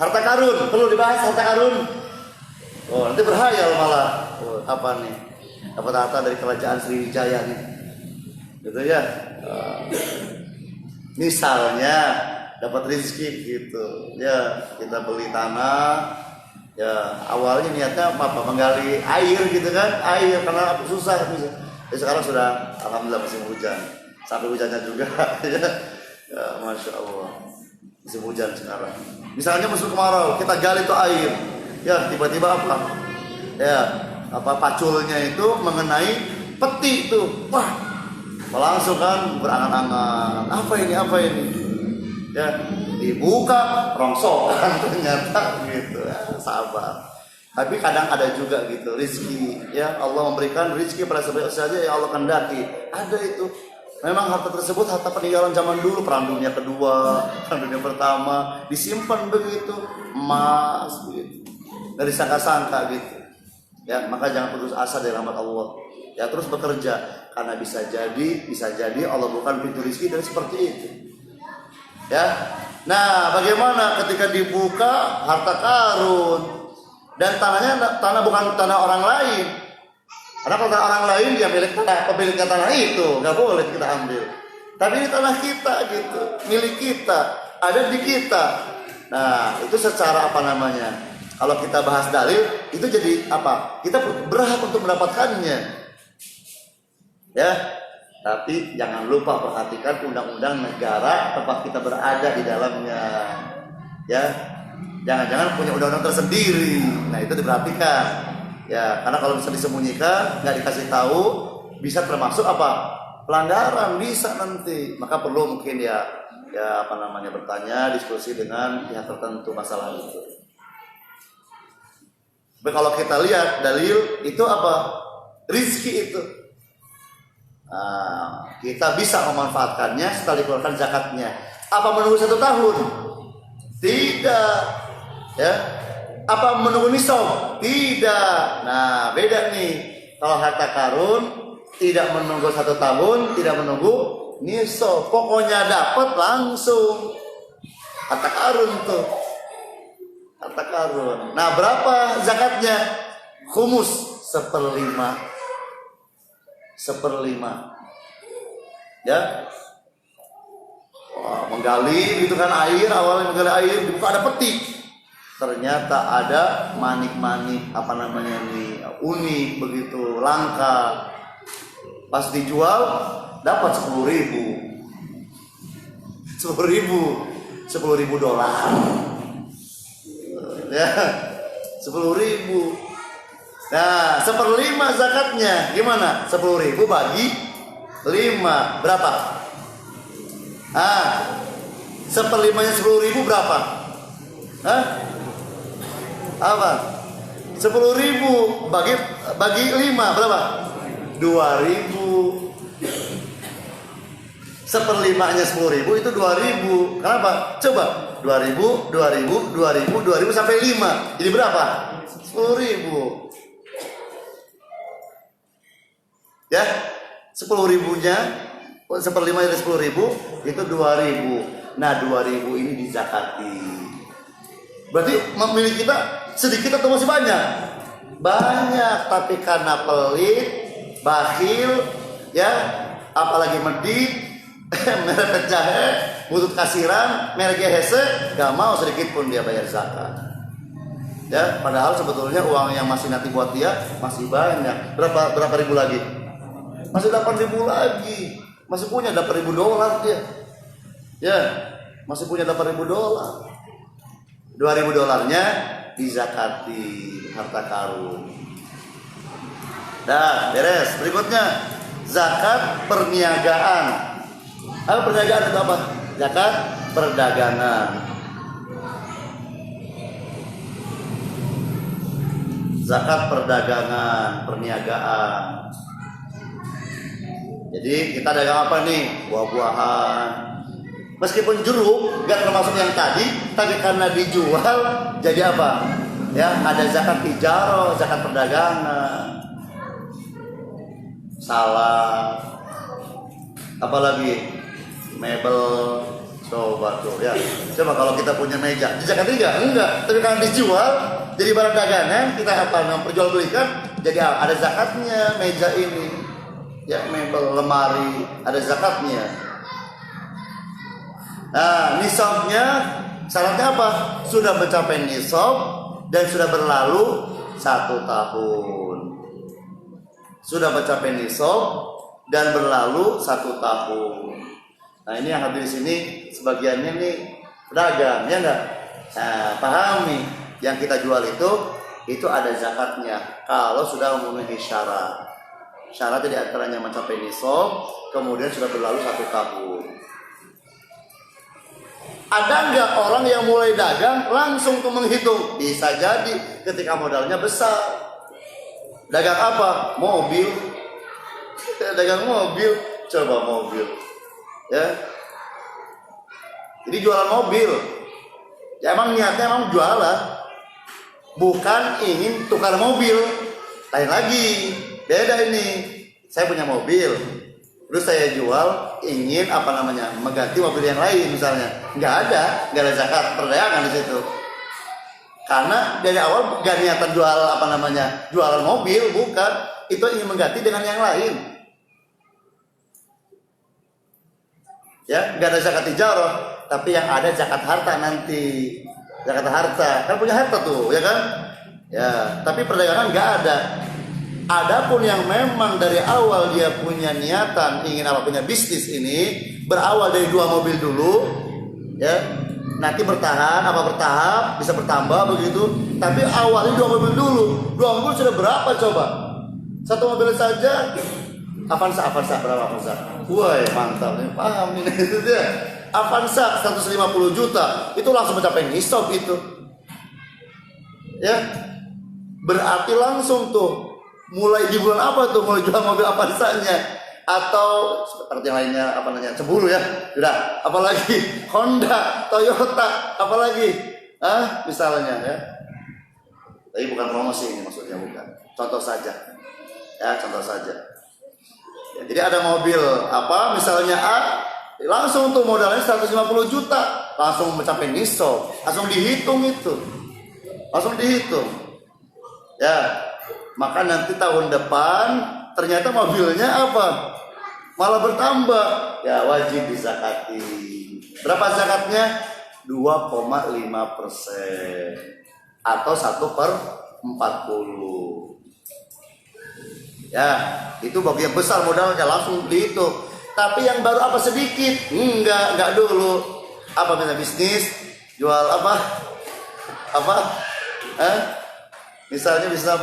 Harta karun, perlu dibahas harta karun. Oh, nanti berhayal malah. Oh, apa nih? Dapat harta dari kerajaan Sriwijaya nih. Gitu ya. Misalnya dapat rezeki gitu. Ya, kita beli tanah. Ya, awalnya niatnya apa? Menggali air gitu kan. Air karena susah bisa. Ya, sekarang sudah alhamdulillah musim hujan. Sampai hujannya juga ya, Masya Allah. Musim hujan sekarang. Misalnya musim kemarau, kita gali tuh air. Ya, tiba-tiba apa? Ya, apa paculnya itu mengenai peti itu. Wah, langsung kan berangan-angan. Apa ini? Ya, dibuka rongsokan ternyata gitu. Ya, sabar. Tapi kadang ada juga gitu rezeki. Ya, Allah memberikan rezeki pada siapa saja yang Allah kehendaki. Ada itu. Memang harta tersebut harta peninggalan zaman dulu, perang dunia kedua, perang dunia pertama, disimpan begitu, emas begitu, dari sangka-sangka gitu. Ya, maka jangan putus asa dari rahmat Allah. Ya, terus bekerja karena bisa jadi Allah bukan pintu rezeki dan seperti itu. Ya. Nah, bagaimana ketika dibuka harta karun dan tanah bukan tanah orang lain. Karena kalau tanah orang lain dia milik tanah, pemiliknya tanah itu nggak boleh kita ambil. Tapi ini tanah kita gitu, milik kita, ada di kita. Nah, itu secara apa namanya? Kalau kita bahas dalil, itu jadi apa? Kita berhak untuk mendapatkannya. Ya, tapi jangan lupa perhatikan undang-undang negara tempat kita berada di dalamnya. Ya, jangan-jangan punya undang-undang tersendiri. Nah, itu diperhatikan. Ya, karena kalau bisa disembunyikan, nggak dikasih tahu, bisa termasuk apa? Pelanggaran bisa nanti. Maka perlu mungkin ya apa namanya bertanya, diskusi dengan pihak tertentu masalah itu. Tapi kalau kita lihat dalil itu apa? Rizki itu. Nah, kita bisa memanfaatkannya setelah dikeluarkan zakatnya. Apa menunggu 1 tahun? Tidak. Ya. Apa menunggu nisab? Tidak. Nah, beda nih. Kalau harta karun tidak menunggu 1 tahun, tidak menunggu nisab. Pokoknya dapat langsung. Harta karun tuh. Harta karun. Nah, berapa zakatnya? Khumus 1/5. 1/5. Ya. Wah, menggali gitu kan air, awalnya menggali air, dibuka ada peti. Ternyata ada manik-manik apa namanya nih, unik begitu, langka. Pas dijual dapat 10.000. 10.000 dolar. Ya, 10.000. Nah, 1/5 zakatnya gimana? 10.000 bagi 5 berapa? 1/5-nya 10.000 berapa? Apa? 10.000 bagi 5 berapa? 2.000. 1/5-nya 10.000 itu 2.000. Kenapa? Coba 2.000 sampai 5. Jadi berapa? 10.000. Ya, 10.000-nya 1/5 dari 10.000 itu 2.000. Nah, 2.000 ini dizakati. Berarti milik kita sedikit atau masih banyak? Banyak, tapi karena pelit, bakhil, ya, apalagi medit, merek jahe, butut kasiran, merek hese, gak mau sedikit pun dia bayar zakat. Ya, padahal sebetulnya uang yang masih nanti buat dia masih banyak. Berapa ribu lagi? Masih 8.000 lagi. Masih punya 8.000 dolar dia. Ya, masih punya 8.000 dolar. 2.000 dolarnya dizakati harta karun. Nah, beres. Berikutnya zakat perniagaan. Apa perniagaan itu apa? Zakat perdagangan. Zakat perdagangan, perniagaan. Jadi kita dagang apa nih? Buah-buahan. Meskipun jeruk gak termasuk yang tadi, tapi karena dijual jadi apa? Ya, ada zakat tijarah, zakat perdagangan. Salah. Apalagi mebel, coba coba tuh ya. Coba kalau kita punya meja, dizakati enggak. Tapi kalau dijual jadi barang dagangan, kita memperjualbelikan, jadi ada zakatnya meja ini. Ya, mebel, lemari, ada zakatnya. Nah, nisabnya syaratnya apa? Sudah mencapai nisab dan sudah berlalu 1 tahun. Sudah mencapai nisab dan berlalu 1 tahun. Nah, ini yang hadir di sini sebagiannya nih pedagang, ya enggak? Nah, pahami yang kita jual itu ada zakatnya kalau sudah memenuhi syarat. Syarat di antaranya mencapai nisab, kemudian sudah berlalu 1 tahun. Ada nggak orang yang mulai dagang langsung tuh menghitung? Bisa jadi ketika modalnya besar. Dagang apa? Mobil. Dagang mobil. Coba mobil. Ya. Jadi jualan mobil. Ya emang niatnya emang jualan. Bukan ingin tukar mobil. Lain lagi. Beda ini. Saya punya mobil. Terus saya jual, ingin mengganti mobil yang lain misalnya. Nggak ada zakat perdagangan di situ. Karena dari awal gak niatan jualan mobil, bukan. Itu ingin mengganti dengan yang lain. Ya, nggak ada zakat tijarah, tapi yang ada zakat harta nanti. Zakat harta, kan punya harta tuh, ya kan? Ya, tapi perdagangan nggak ada. Adapun yang memang dari awal dia punya niatan ingin punya bisnis ini berawal dari 2 mobil dulu, ya nanti bertahap bisa bertambah begitu. Tapi awalnya 2 mobil dulu, 2 mobil sudah berapa coba? 1 mobil saja Avanza berapa Avanza? Wah mantap, paham ini itu dia. Avanza 150 juta itu langsung mencapai nisab itu, ya berarti langsung tuh. Mulai di bulan apa tuh mulai jual mobil Avanza-nya? Atau seperti yang lainnya Cemburu ya. Sudah, apalagi Honda, Toyota, apalagi? Misalnya ya. Tapi bukan promosi ini maksudnya, bukan. Contoh saja. Ya, contoh saja. Ya, jadi ada mobil misalnya A, langsung tuh modalnya 150 juta, langsung mencapai nisab, langsung dihitung itu. Langsung dihitung. Ya. Maka nanti tahun depan ternyata mobilnya malah bertambah, ya wajib dizakati. Berapa zakatnya? 2,5% atau 1/40. Ya, itu bagi yang besar modalnya langsung dihitung. Tapi yang baru sedikit? Enggak dulu. Bisa bisnis? Jual Misalnya bisnis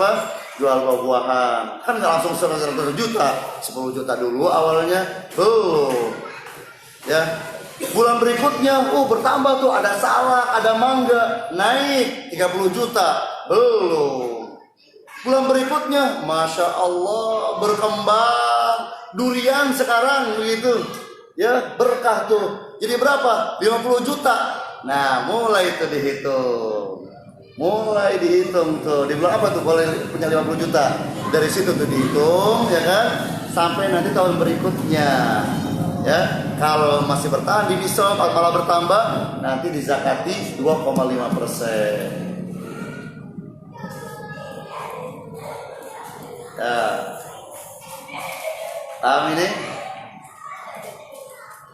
jual buah-buahan, kan nggak langsung 100 juta, 10 juta dulu awalnya, ya bulan berikutnya, bertambah tuh, ada salak, ada mangga, naik 30 juta, bulan berikutnya, masya Allah berkembang, durian sekarang begitu, ya berkah tuh, jadi berapa? 50 juta, nah mulai itu dihitung. Mulai dihitung tuh, di bulan apa tuh boleh punya 50 juta. Dari situ tuh dihitung, ya kan? Sampai nanti tahun berikutnya. Ya, kalau masih bertahan di nisab malah bertambah, nanti dizakati 2,5%. Ya. Paham ini?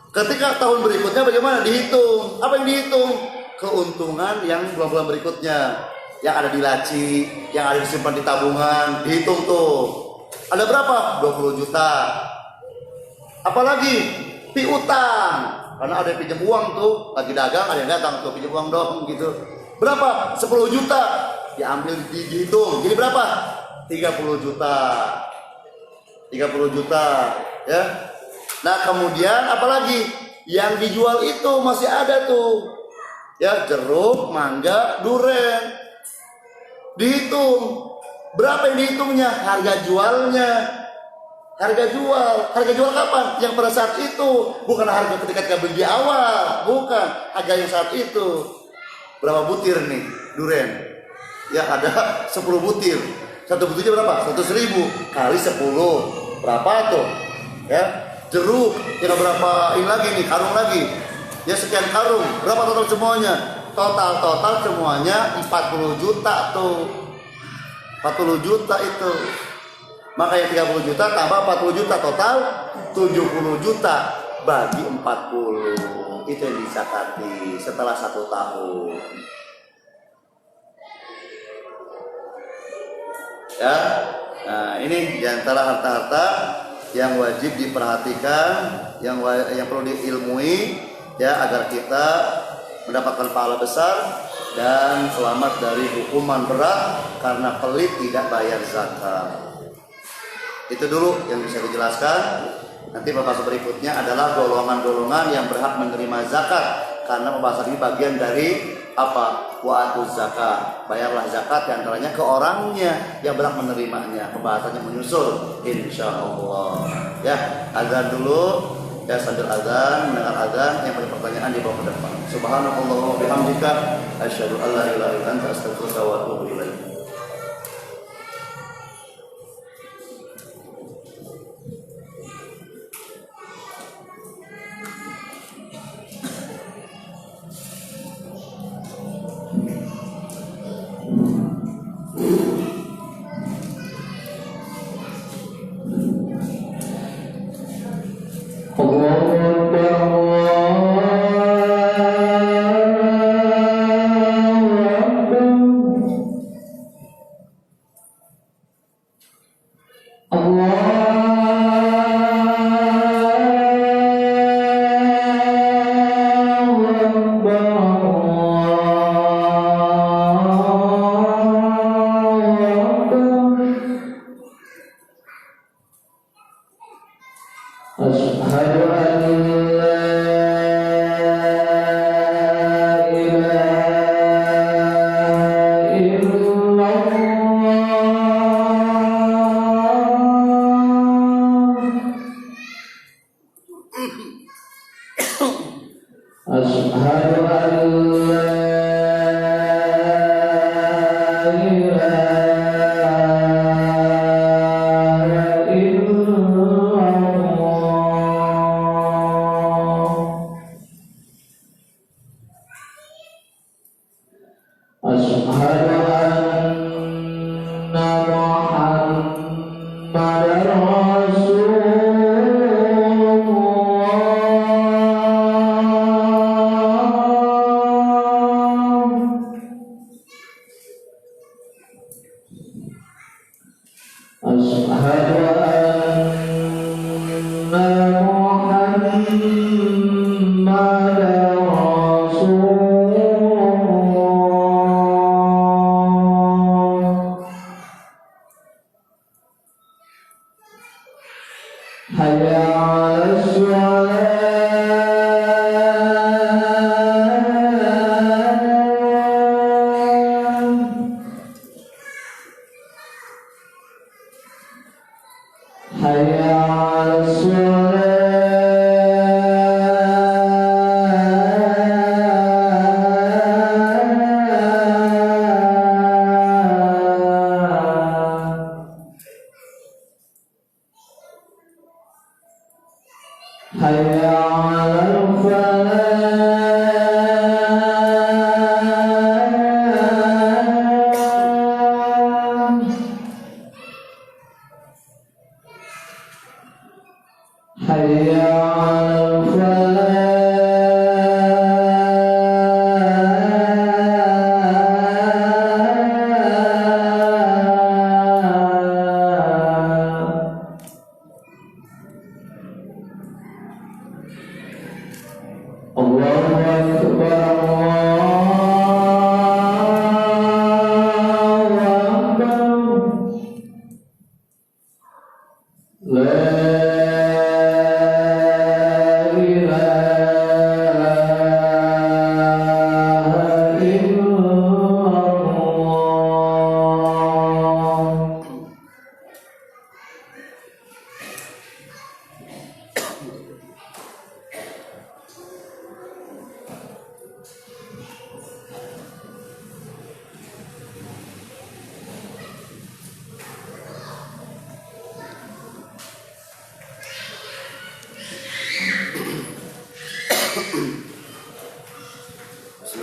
Ketika tahun berikutnya bagaimana dihitung? Apa yang dihitung? Keuntungan yang bulan-bulan berikutnya, yang ada di laci, yang ada disimpan di tabungan, dihitung tuh. Ada berapa? 20 juta. Apalagi piutang, karena ada yang pinjam uang tuh, lagi dagang ada yang datang tuh pinjam uang dong gitu. Berapa? 10 juta. Diambil dihitung. Jadi berapa? 30 juta. 30 juta, ya. Nah, kemudian apalagi yang dijual itu masih ada tuh. Ya, jeruk, mangga, durian. Dihitung. Berapa yang dihitungnya? Harga jualnya. Harga jual kapan? Yang pada saat itu. Bukan harga ketika kita beli di awal. Bukan. Harga yang saat itu. Berapa butir nih durian? Ya, ada 10 butir. Satu butirnya berapa? 100.000 kali 10. Berapa tuh? Ya, jeruk. Kira berapa ini lagi nih? Karung lagi. Ya sekian karung. Berapa total semuanya? Total semuanya 40 juta tuh. 40 juta itu. Maka yang 30 juta tambah 40 juta total 70 juta bagi 40. Itu yang dizakati setelah 1 tahun. Ya. Nah, ini diantara harta-harta yang wajib diperhatikan, yang perlu diilmui ya agar kita mendapatkan pahala besar dan selamat dari hukuman berat karena pelit tidak bayar zakat. Itu dulu yang bisa dijelaskan. Nanti pembahasan berikutnya adalah golongan-golongan yang berhak menerima zakat, karena pembahasan ini bagian dari apa? Wa'atuz zakat. Bayarlah zakat diantaranya ke orangnya yang berhak menerimanya. Pembahasannya menyusul insyaallah. Ya, azan dulu. Ya, sambil azan, mendengar azan, yang punya pertanyaan dibawa ke depan. Subhanallah wa bihamdika asyhadu an la ilaha illa anta astaghfiruka wa atubu ilaik.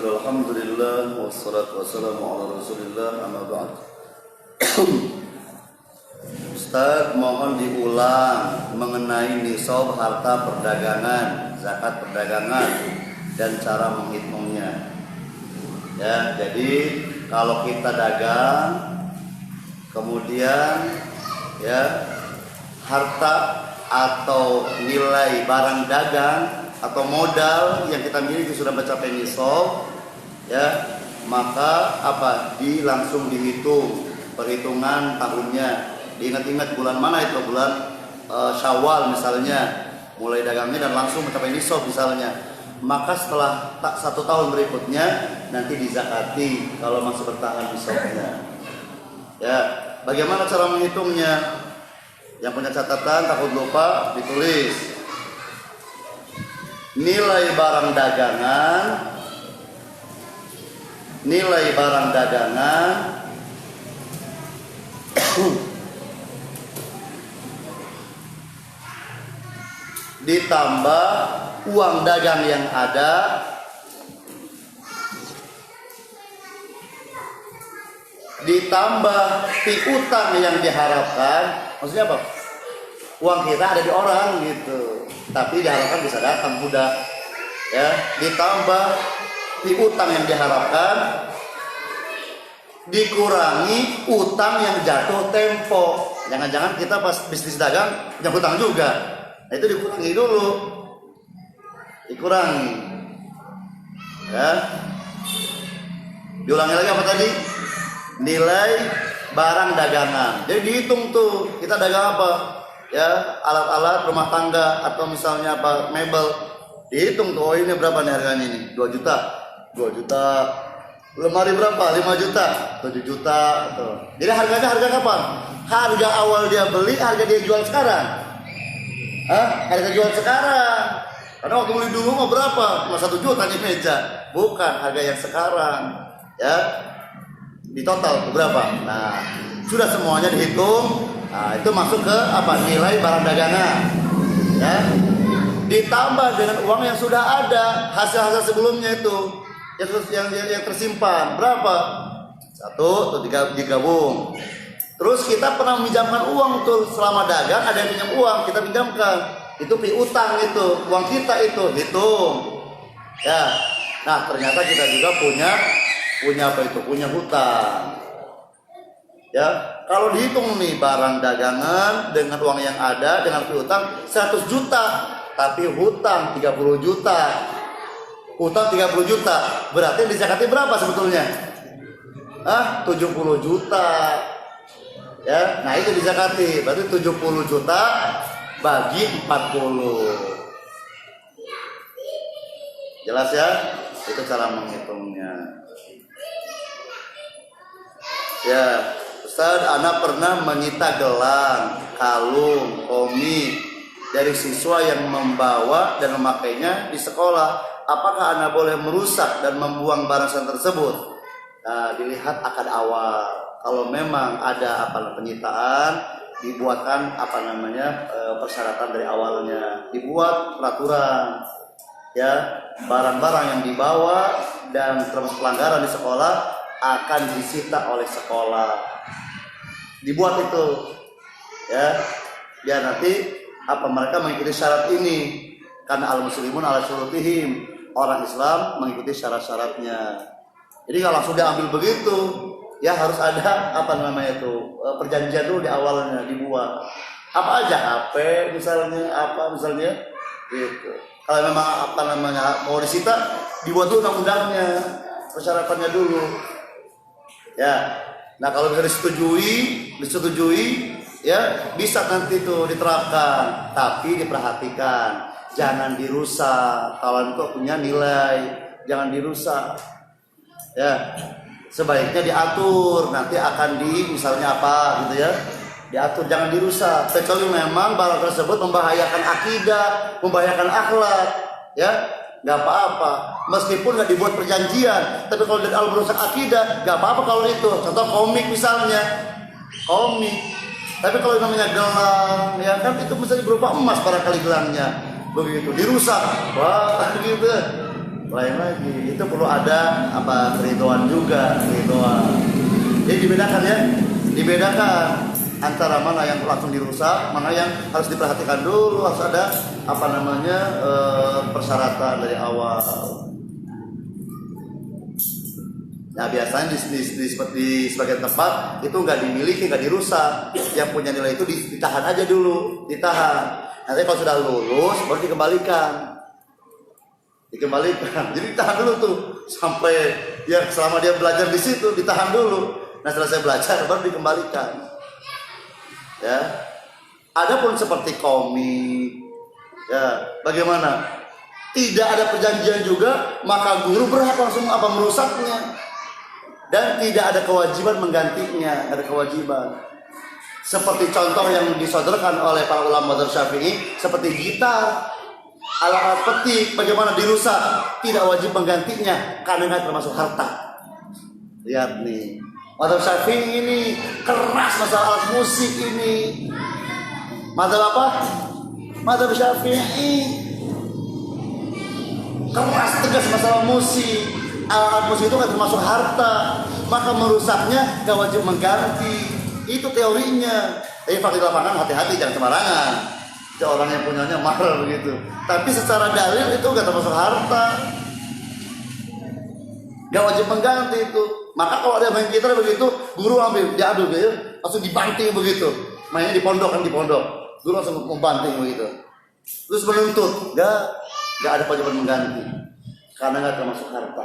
Bismillah, alhamdulillah, wassalatu wassalamu ala rasulillah, amma ba'd. Ustaz, mohon diulang mengenai nisab harta perdagangan, zakat perdagangan, dan cara menghitungnya. Ya, jadi kalau kita dagang, kemudian ya harta atau nilai barang dagang atau modal yang kita miliki sudah mencapai nisab, ya maka langsung dihitung perhitungan tahunnya, diingat-ingat bulan mana itu, bulan Syawal misalnya mulai dagangnya dan langsung mencapai nisab misalnya, maka setelah 1 tahun berikutnya nanti dizakati kalau masih bertahan nisabnya. Ya, bagaimana cara menghitungnya? Yang punya catatan takut lupa ditulis. Nilai barang dagangan ditambah uang dagang yang ada ditambah piutang yang diharapkan. Maksudnya apa? Uang kita ada di orang gitu, tapi diharapkan bisa datang mudah, ya. Ditambah piutang yang diharapkan, dikurangi utang yang jatuh tempo. Jangan-jangan kita pas bisnis dagang punya utang juga. Nah, itu dikurangi dulu, dikurangi, ya. Diulangi lagi apa tadi? Nilai barang dagangan. Jadi dihitung tuh kita dagang apa, ya alat-alat rumah tangga atau misalnya apa mebel, dihitung tuh, oh ini berapa nih harganya ini, 2 juta, 2 juta. Lemari berapa? 5 juta, 7 juta tuh. Jadi harganya harga kapan? Harga awal dia beli, harga dia jual sekarang. Harga jual sekarang. Karena waktu beli dulu mau berapa? Cuma 1 juta di meja. Bukan harga yang sekarang, ya. Di total berapa? Nah, sudah semuanya dihitung. Nah, itu masuk ke nilai barang dagangan, ya. Ditambah dengan uang yang sudah ada, hasil-hasil sebelumnya itu yang tersimpan berapa? 1 tuh digabung. Terus kita pernah meminjamkan uang tuh selama dagang, ada yang pinjam uang kita pinjamkan, itu piutang, itu uang kita itu hitung, ya. Nah ternyata kita juga punya hutang, ya. Kalau dihitung nih barang dagangan dengan uang yang ada dengan piutang 100 juta, tapi hutang 30 juta. Hutang 30 juta, berarti dizakati berapa sebetulnya? 70 juta. Ya, nah itu dizakati, berarti 70 juta bagi 40. Jelas ya? Itu cara menghitungnya. Ya, Ustaz, Ana pernah menyita gelang, kalung, komik dari siswa yang membawa dan memakainya di sekolah. Apakah Ana boleh merusak dan membuang barang tersebut? Nah, dilihat akad awal. Kalau memang ada penyitaan, dibuatkan persyaratan dari awalnya, dibuat peraturan, ya, barang-barang yang dibawa dan termasuk pelanggaran di sekolah akan disita oleh sekolah. Dibuat itu, ya, biar nanti mereka mengikuti syarat ini, karena al-muslimun ala syurutihim, orang Islam mengikuti syarat-syaratnya. Jadi kalau langsung diambil begitu, ya harus ada perjanjian dulu di awalnya, dibuat. Apa aja, HP misalnya, gitu. Kalau memang mau disita, dibuat dulu undang-undangnya, persyaratannya dulu. Ya. Nah, kalau bisa disetujui, ya bisa nanti itu diterapkan, tapi diperhatikan jangan dirusak. Kalau itu punya nilai, jangan dirusak. Ya, sebaiknya diatur, nanti akan misalnya gitu ya, diatur, jangan dirusak. Kecuali memang barang tersebut membahayakan akidah, membahayakan akhlak, ya nggak apa-apa. Meskipun nggak dibuat perjanjian, tapi kalau dari awal merusak akidah, nggak apa-apa kalau itu. Contoh komik misalnya, komik. Tapi kalau namanya gelang, ya kan itu misalnya berupa emas barangkali gelangnya, begitu dirusak, wah gitu. lain lagi. Itu perlu ada keriduan juga, keriduan. Jadi dibedakan ya, dibedakan antara mana yang langsung dirusak, mana yang harus diperhatikan dulu, harus ada persyaratan dari awal. Nah biasanya di sebagian tempat itu nggak dimiliki, nggak dirusak, yang punya nilai itu ditahan aja dulu, ditahan. Nanti kalau sudah lulus baru dikembalikan. Jadi ditahan dulu tuh sampai ya selama dia belajar di situ ditahan dulu. Nah selesai belajar baru dikembalikan. Ya, adapun seperti komik, ya bagaimana? Tidak ada perjanjian juga, maka guru berhak langsung merusaknya, dan tidak ada kewajiban menggantinya, ada kewajiban. Seperti contoh yang disodorkan oleh para ulama mazhab Syafi'i, seperti gitar, alat petik, bagaimana dirusak, tidak wajib menggantinya karena nggak termasuk harta. Lihat nih. Mazhab Syafi'i ini keras masalah alat musik ini. Mazhab apa? Mazhab Syafi'i keras tegas masalah musik. Alat musik itu kan termasuk harta, maka merusaknya gak wajib mengganti. Itu teorinya. Tapi fakta di lapangan hati-hati, jangan sembarangan. Itu orang yang punyanya marah begitu. Tapi secara dalil itu gak termasuk harta, gak wajib mengganti itu. Maka kalau ada main gitar begitu, guru ambil, diadu gitu, langsung dibanting begitu. Mainnya di pondok, guru langsung membanting begitu. Terus menuntut, gak ada kewajiban mengganti, karena gak termasuk harta.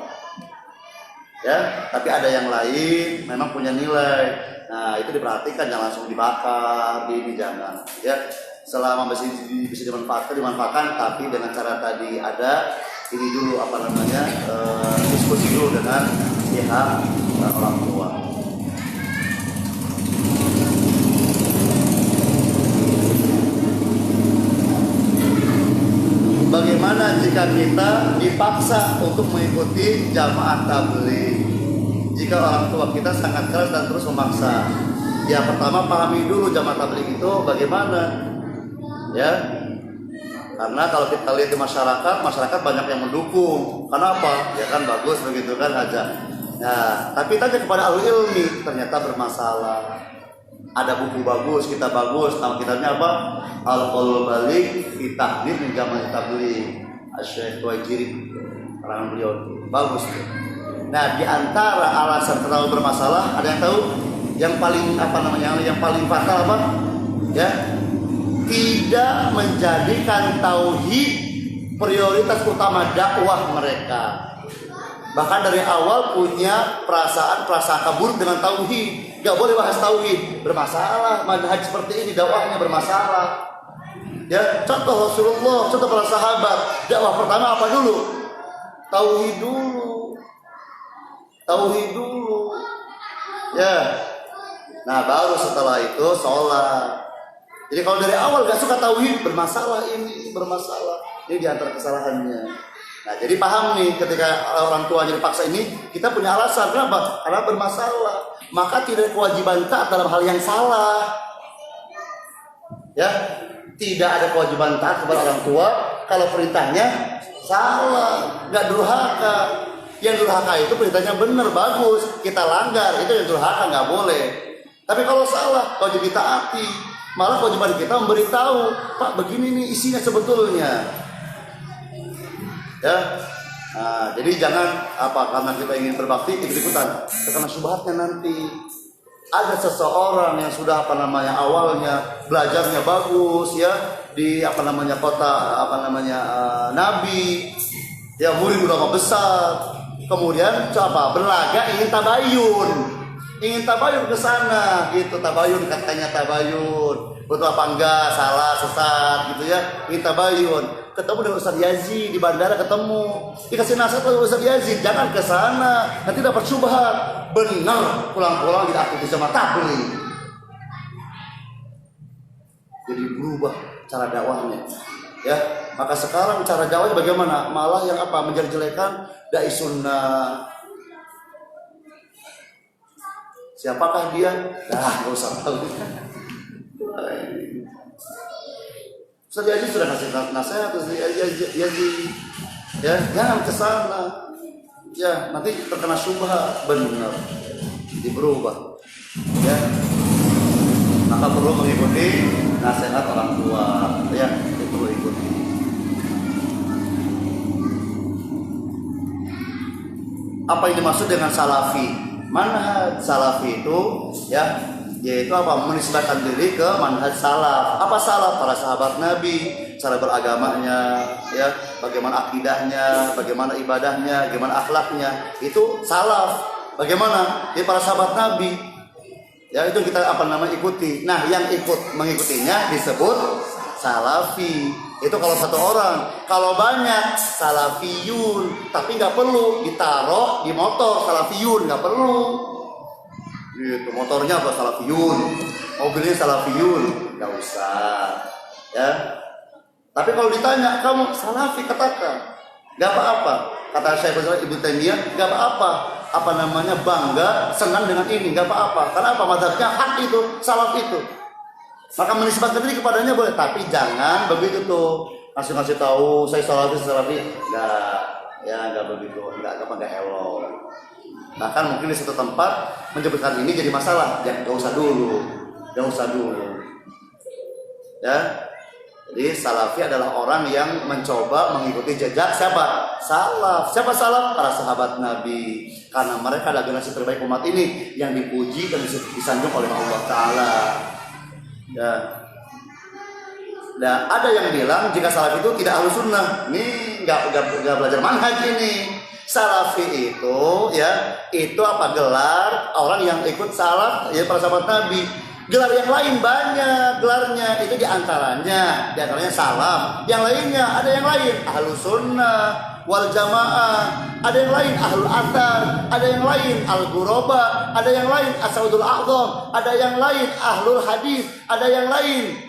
Ya, tapi ada yang lain, memang punya nilai. Nah itu diperhatikan, jangan langsung dibakar, ini jangan. Ya, selama masih bisa dimanfaatkan, tapi dengan cara tadi ada ini dulu diskusi dulu dengan pihak orang tua. Bagaimana jika kita dipaksa untuk mengikuti jamaah tabligh? Jika orang tua kita sangat keras dan terus memaksa, ya pertama pahami dulu jamaah tabligh itu bagaimana, ya. Karena kalau kita lihat di masyarakat banyak yang mendukung. Kenapa? Ya kan bagus begitu kan aja. Nah, tapi tanya kepada ahli ilmi, ternyata bermasalah. Ada buku bagus, kita bagus. Nama kitabnya apa? Al-Qaulul Baligh fi Tahdhib min Jamaah Tabligh. Asy-Syaikh Tuwaijiri, karangan beliau bagus tuh. Nah, di antara alasan terlalu bermasalah, ada yang tahu? Yang paling yang paling fatal apa? Ya. Tidak menjadikan tauhid prioritas utama dakwah mereka. Bahkan dari awal punya perasaan buruk dengan tauhid. Gak boleh bahas tauhid, bermasalah. Manhaj seperti ini dakwahnya bermasalah. Ya, contoh Rasulullah, contoh para sahabat. Dakwah pertama apa dulu? Tauhid dulu. Ya. Nah, baru setelah itu sholat. Jadi kalau dari awal gak suka tauhid, bermasalah. Ini di antara kesalahannya. Nah, jadi paham nih, ketika orang tua jadi paksa ini, kita punya alasan. Kenapa? Karena bermasalah. Maka tidak ada kewajiban taat dalam hal yang salah. Ya, tidak ada kewajiban taat kepada orang tua kalau perintahnya salah, nggak durhaka. Yang durhaka itu perintahnya benar, bagus, kita langgar, itu yang durhaka, nggak boleh. Tapi kalau salah, wajib ditaati. Malah kewajiban kita memberitahu, Pak begini nih isinya sebetulnya. Ya, nah, jadi jangan karena kita ingin berbakti ikut-ikutan, karena syubhatnya nanti. Ada seseorang yang sudah awalnya belajarnya bagus ya di kota Nabi, ya murid ulama besar, kemudian berlaga ingin tabayun ke sana gitu, katanya tabayun, betul apa enggak, salah, sesat gitu ya, ingin tabayun, ketemu dengan Ustaz Yazid di bandara, dikasih nasihat oleh Ustaz Yazid, jangan ke sana, nanti dapat syubhat. Benar, pulang-pulang tidak aktif sama tabligh. Jadi berubah cara dakwahnya. Ya, maka sekarang cara dakwahnya bagaimana? Malah yang menjelek-jelekan dai sunnah. Siapakah dia? Nggak usah tahu. Ustaz Yazid sudah nasihat Yazid. Ya, jangan ke sana. Ya, nanti terkena syubhat, benar. Jadi berubah. Ya. Maka perlu mengikuti nasihat orang tua. Ya, itu perlu ikuti. Apa yang dimaksud dengan salafi? Manhaj salafi itu ya, yaitu apa? Menisbahkan diri ke manhaj salaf. Apa salaf? Para sahabat Nabi, cara beragamanya, ya, bagaimana akidahnya, bagaimana ibadahnya, bagaimana akhlaknya. Itu salaf. Bagaimana? Ya, para sahabat Nabi. Ya, itu kita ikuti. Nah, yang ikut mengikutinya disebut salafi. Itu kalau satu orang. Kalau banyak salafiyun, tapi nggak perlu ditaruh di motor salafiyun, nggak perlu. Gitu, motornya apa salafiyun, mobilnya salafiyun, nggak usah. Ya. Tapi kalau ditanya, kamu salafi, katakan, nggak apa-apa. Kata Syekh Ibnu Taimiyah, nggak apa-apa. Apa namanya, bangga, senang dengan ini, nggak apa-apa. Karena apa? Mazhabnya hak itu, salaf itu. Maka menisbatkan diri kepadanya boleh, tapi jangan begitu tuh ngasih tahu saya salafi, nggak begitu, nggak elok. Bahkan mungkin di satu tempat menyebutkan ini jadi masalah, jangan, nggak usah dulu. Ya, jadi salafi adalah orang yang mencoba mengikuti jejak siapa? Salaf. Siapa salaf? Para sahabat Nabi. Karena mereka adalah generasi terbaik umat ini yang dipuji dan disanjung oleh Allah Ta'ala. Ya. Nah, ada yang bilang jika salaf itu tidak ahlus sunnah. Ini nggak belajar manhaj ini. Salafi itu ya, itu apa? Gelar orang yang ikut salaf, ya, para sahabat Nabi. Gelar yang lain banyak gelarnya, itu diantaranya salaf. Yang lainnya ada yang lain ahlus sunnah wal jamaah, ada yang lain ahlul athar, ada yang lain al ghuraba, ada yang lain as-saudul a'zam, ada yang lain ahlul hadis, ada yang lain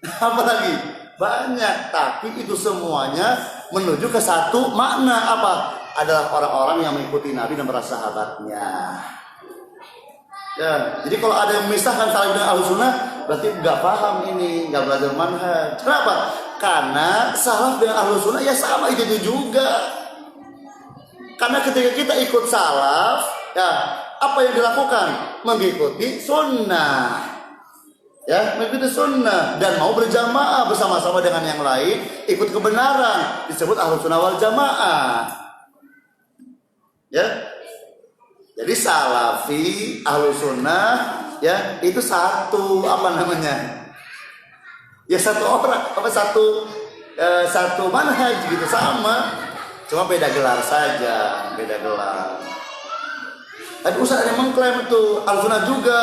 apa lagi? Banyak, tapi itu semuanya menuju ke satu makna, apa? Adalah orang-orang yang mengikuti Nabi dan para sahabatnya. Ya, jadi kalau ada yang memisahkan salaf dengan ahlus sunnah, berarti nggak paham ini, nggak belajar manhaj. Kenapa? Karena salaf dengan ahlus sunnah ya sama, itu juga. Karena ketika kita ikut salaf, ya, apa yang dilakukan? Mengikuti sunnah. Ya, mengikuti sunnah dan mau berjamaah bersama-sama dengan yang lain, ikut kebenaran, disebut ahlus sunnah wal jamaah. Ya. Jadi salafi, ahlus sunnah, ya, itu satu, apa namanya? Ya satu orang, satu manhaj gitu, sama. Cuma beda gelar saja, beda gelar. Tapi ustaz ada yang mengklaim itu ahlus sunnah juga,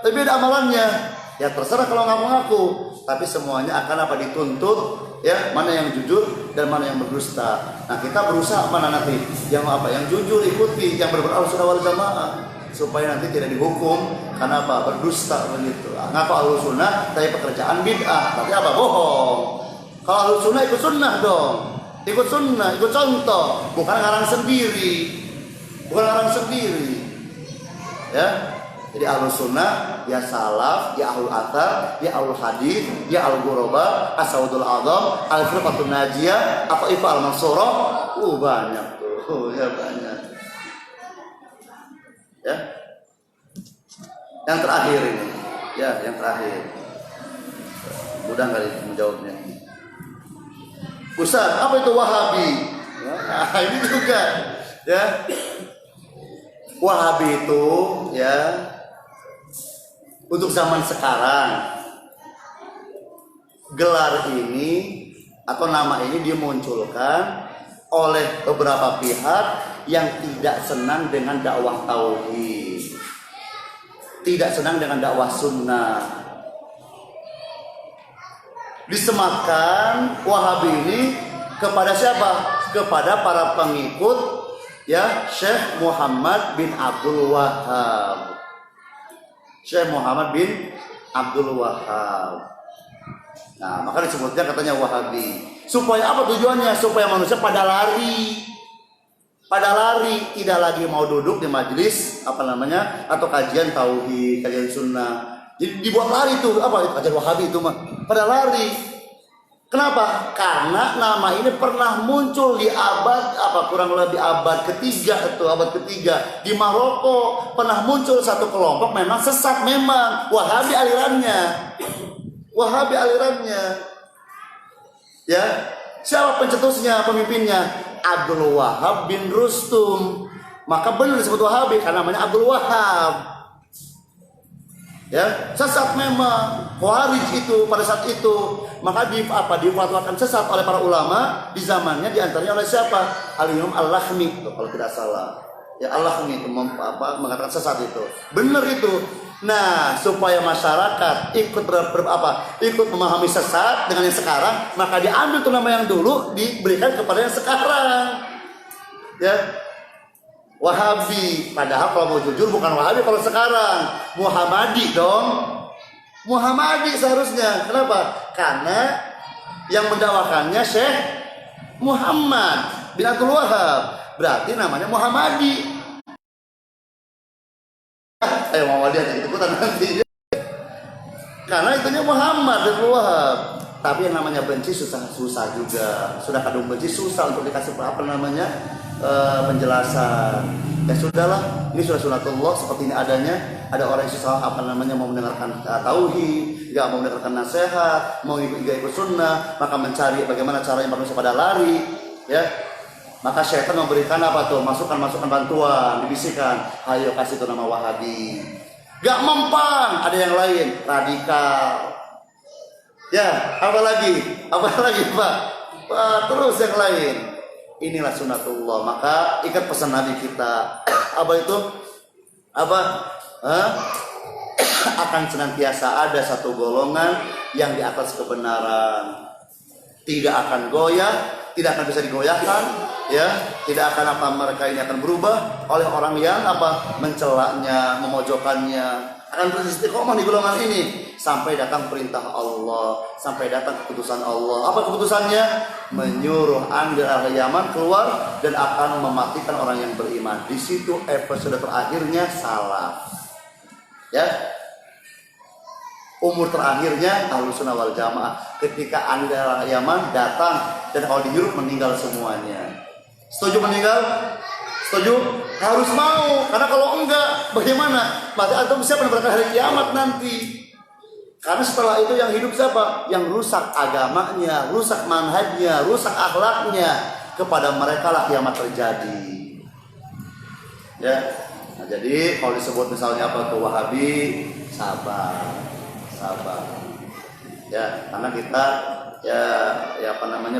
tapi beda amalannya. Ya terserah kalau ngaku-ngaku, tapi semuanya akan apa? Dituntut, ya, mana yang jujur dan mana yang berdusta. Nah, kita berusaha mana nanti yang apa? Yang jujur ikuti, yang benar-benar ahlus sunnah wal jamaah, supaya nanti tidak dihukum karena apa? Berdusta begitu. Ngaku ahlus sunnah tapi pekerjaan bid'ah, berarti apa? Bohong. Kalau ahlus sunnah ikut sunnah dong. Ikut sunnah, ikut contoh, bukan ngarang sendiri. Ya. Jadi ahlus sunnah, ya salaf, ya ahlul athar, ya ahlul hadis, ya al ghuraba, as-saudul a'zam, al-firqatun najiyah, atau ifa al-mansurah. Banyak tuh, ya banyak. Ya. Yang terakhir ini, ya, yang terakhir. Mudah kali menjawabnya. Ustaz, apa itu Wahabi? Nah, ini juga, ya. Wahabi itu, ya, untuk zaman sekarang, gelar ini atau nama ini dimunculkan oleh beberapa pihak yang tidak senang dengan dakwah tauhid, tidak senang dengan dakwah sunnah. Disematkan Wahabi ini kepada siapa? Kepada para pengikut, ya, Syekh Muhammad bin Abdul Wahhab. Syekh Muhammad bin Abdul Wahhab. Nah, maka disebutnya katanya Wahabi. Supaya apa tujuannya? Supaya manusia pada lari, tidak lagi mau duduk di majelis atau kajian tauhid, kajian sunnah. Jadi dibuat lari tuh, apa kajian Wahabi itu mah? Pada lari. Kenapa? Karena nama ini pernah muncul di abad kurang lebih abad ketiga di Maroko, pernah muncul satu kelompok memang sesat, memang Wahabi alirannya. Ya, siapa pencetusnya, pemimpinnya? Abdul Wahab bin Rustum. Maka benar disebut Wahabi karena namanya Abdul Wahab. Ya, sesat memang. Khawarij itu pada saat itu, maka difatwakan sesat oleh para ulama di zamannya, diantaranya oleh siapa? Al-Imam Al-Lakhmi kalau tidak salah. Ya, Al-Lakhmi itu mengatakan sesat itu. Benar itu. Nah, supaya masyarakat ikut memahami sesat dengan yang sekarang, maka diambil tuh nama yang dulu diberikan kepada yang sekarang. Ya. Wahabi, padahal kalau mau jujur bukan Wahabi kalau sekarang, Muhammadi dong. Muhammadi seharusnya. Kenapa? Karena yang mendakwakannya Syekh Muhammad bin Abdul Wahab, berarti namanya Muhammadi. Ayo Muhammadi aja ikutan nanti. Karena itunya Muhammad bin Abdul Wahab. Tapi yang namanya benci susah juga. Sudah kadung benci susah untuk dikasih penjelasan. Ya sudahlah, ini sudah sunatullah seperti ini adanya. Ada orang yang susah mau mendengarkan tauhid, nggak mau mendengarkan nasihat, mau ikut sunnah, maka mencari bagaimana caranya manusia pada lari, ya. Maka syaitan memberikan masukan bantuan, dibisikkan, ayo kasih itu nama Wahabi. Gak mempan, ada yang lain, radikal. Ya, apa lagi Pak? Terus yang lain. Inilah sunatullah. Maka ikat pesan Nabi kita. Akan senantiasa ada satu golongan yang di atas kebenaran, tidak akan goyah, tidak akan bisa digoyahkan, ya, tidak akan mereka ini akan berubah oleh orang yang mencelaknya, memojokkannya. Akan terus istiqomah di golongan ini sampai datang perintah Allah, sampai datang keputusan Allah. Apa keputusannya? Menyuruh Anda ahli Yaman keluar dan akan mematikan orang yang beriman. Di situ episode terakhirnya salaf. Ya. Umur terakhirnya Ahlussunnah wal Jamaah ketika Anda ahli Yaman datang dan kalau dihirup meninggal semuanya. Setuju meninggal? Setuju? Harus mau, karena kalau enggak bagaimana? Berarti antum siapa yang berangkat hari kiamat nanti? Karena setelah itu yang hidup siapa? Yang rusak agamanya, rusak manhajnya, rusak akhlaknya. Kepada mereka lah kiamat terjadi. Ya. Nah, jadi kalau disebut misalnya Wahabi, sabar. Ya, karena kita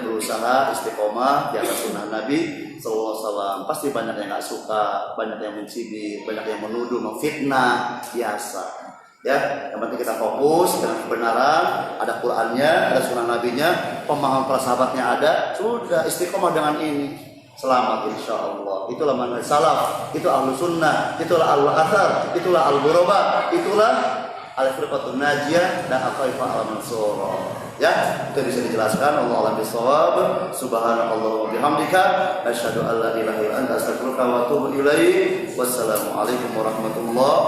berusaha istiqomah di atas sunnah Nabi sallallahu alaihi wasallam. Pasti banyak yang nggak suka, banyak yang mencibir, banyak yang menuduh, memfitnah, biasa. Ya, yang penting kita fokus dengan kebenaran, ada Qur'annya, ada sunnah Nabinya, pemahaman para sahabatnya ada, sudah istiqomah dengan ini. Selamat insyaallah. Itulah manhaj salaf, itu ahlus sunnah, itulah ahlul athar, itulah al-ghuraba, itulah al-firqatun najiyah dan al-taifah al-mansurah. Ya, itu bisa dijelaskan. Allah a'lam bishawab. Subhanallahi wa bihamdika asyhadu an la ilaha illa anta astaghfiruka wa atubu ilaik. Wassalamualaikum warahmatullahi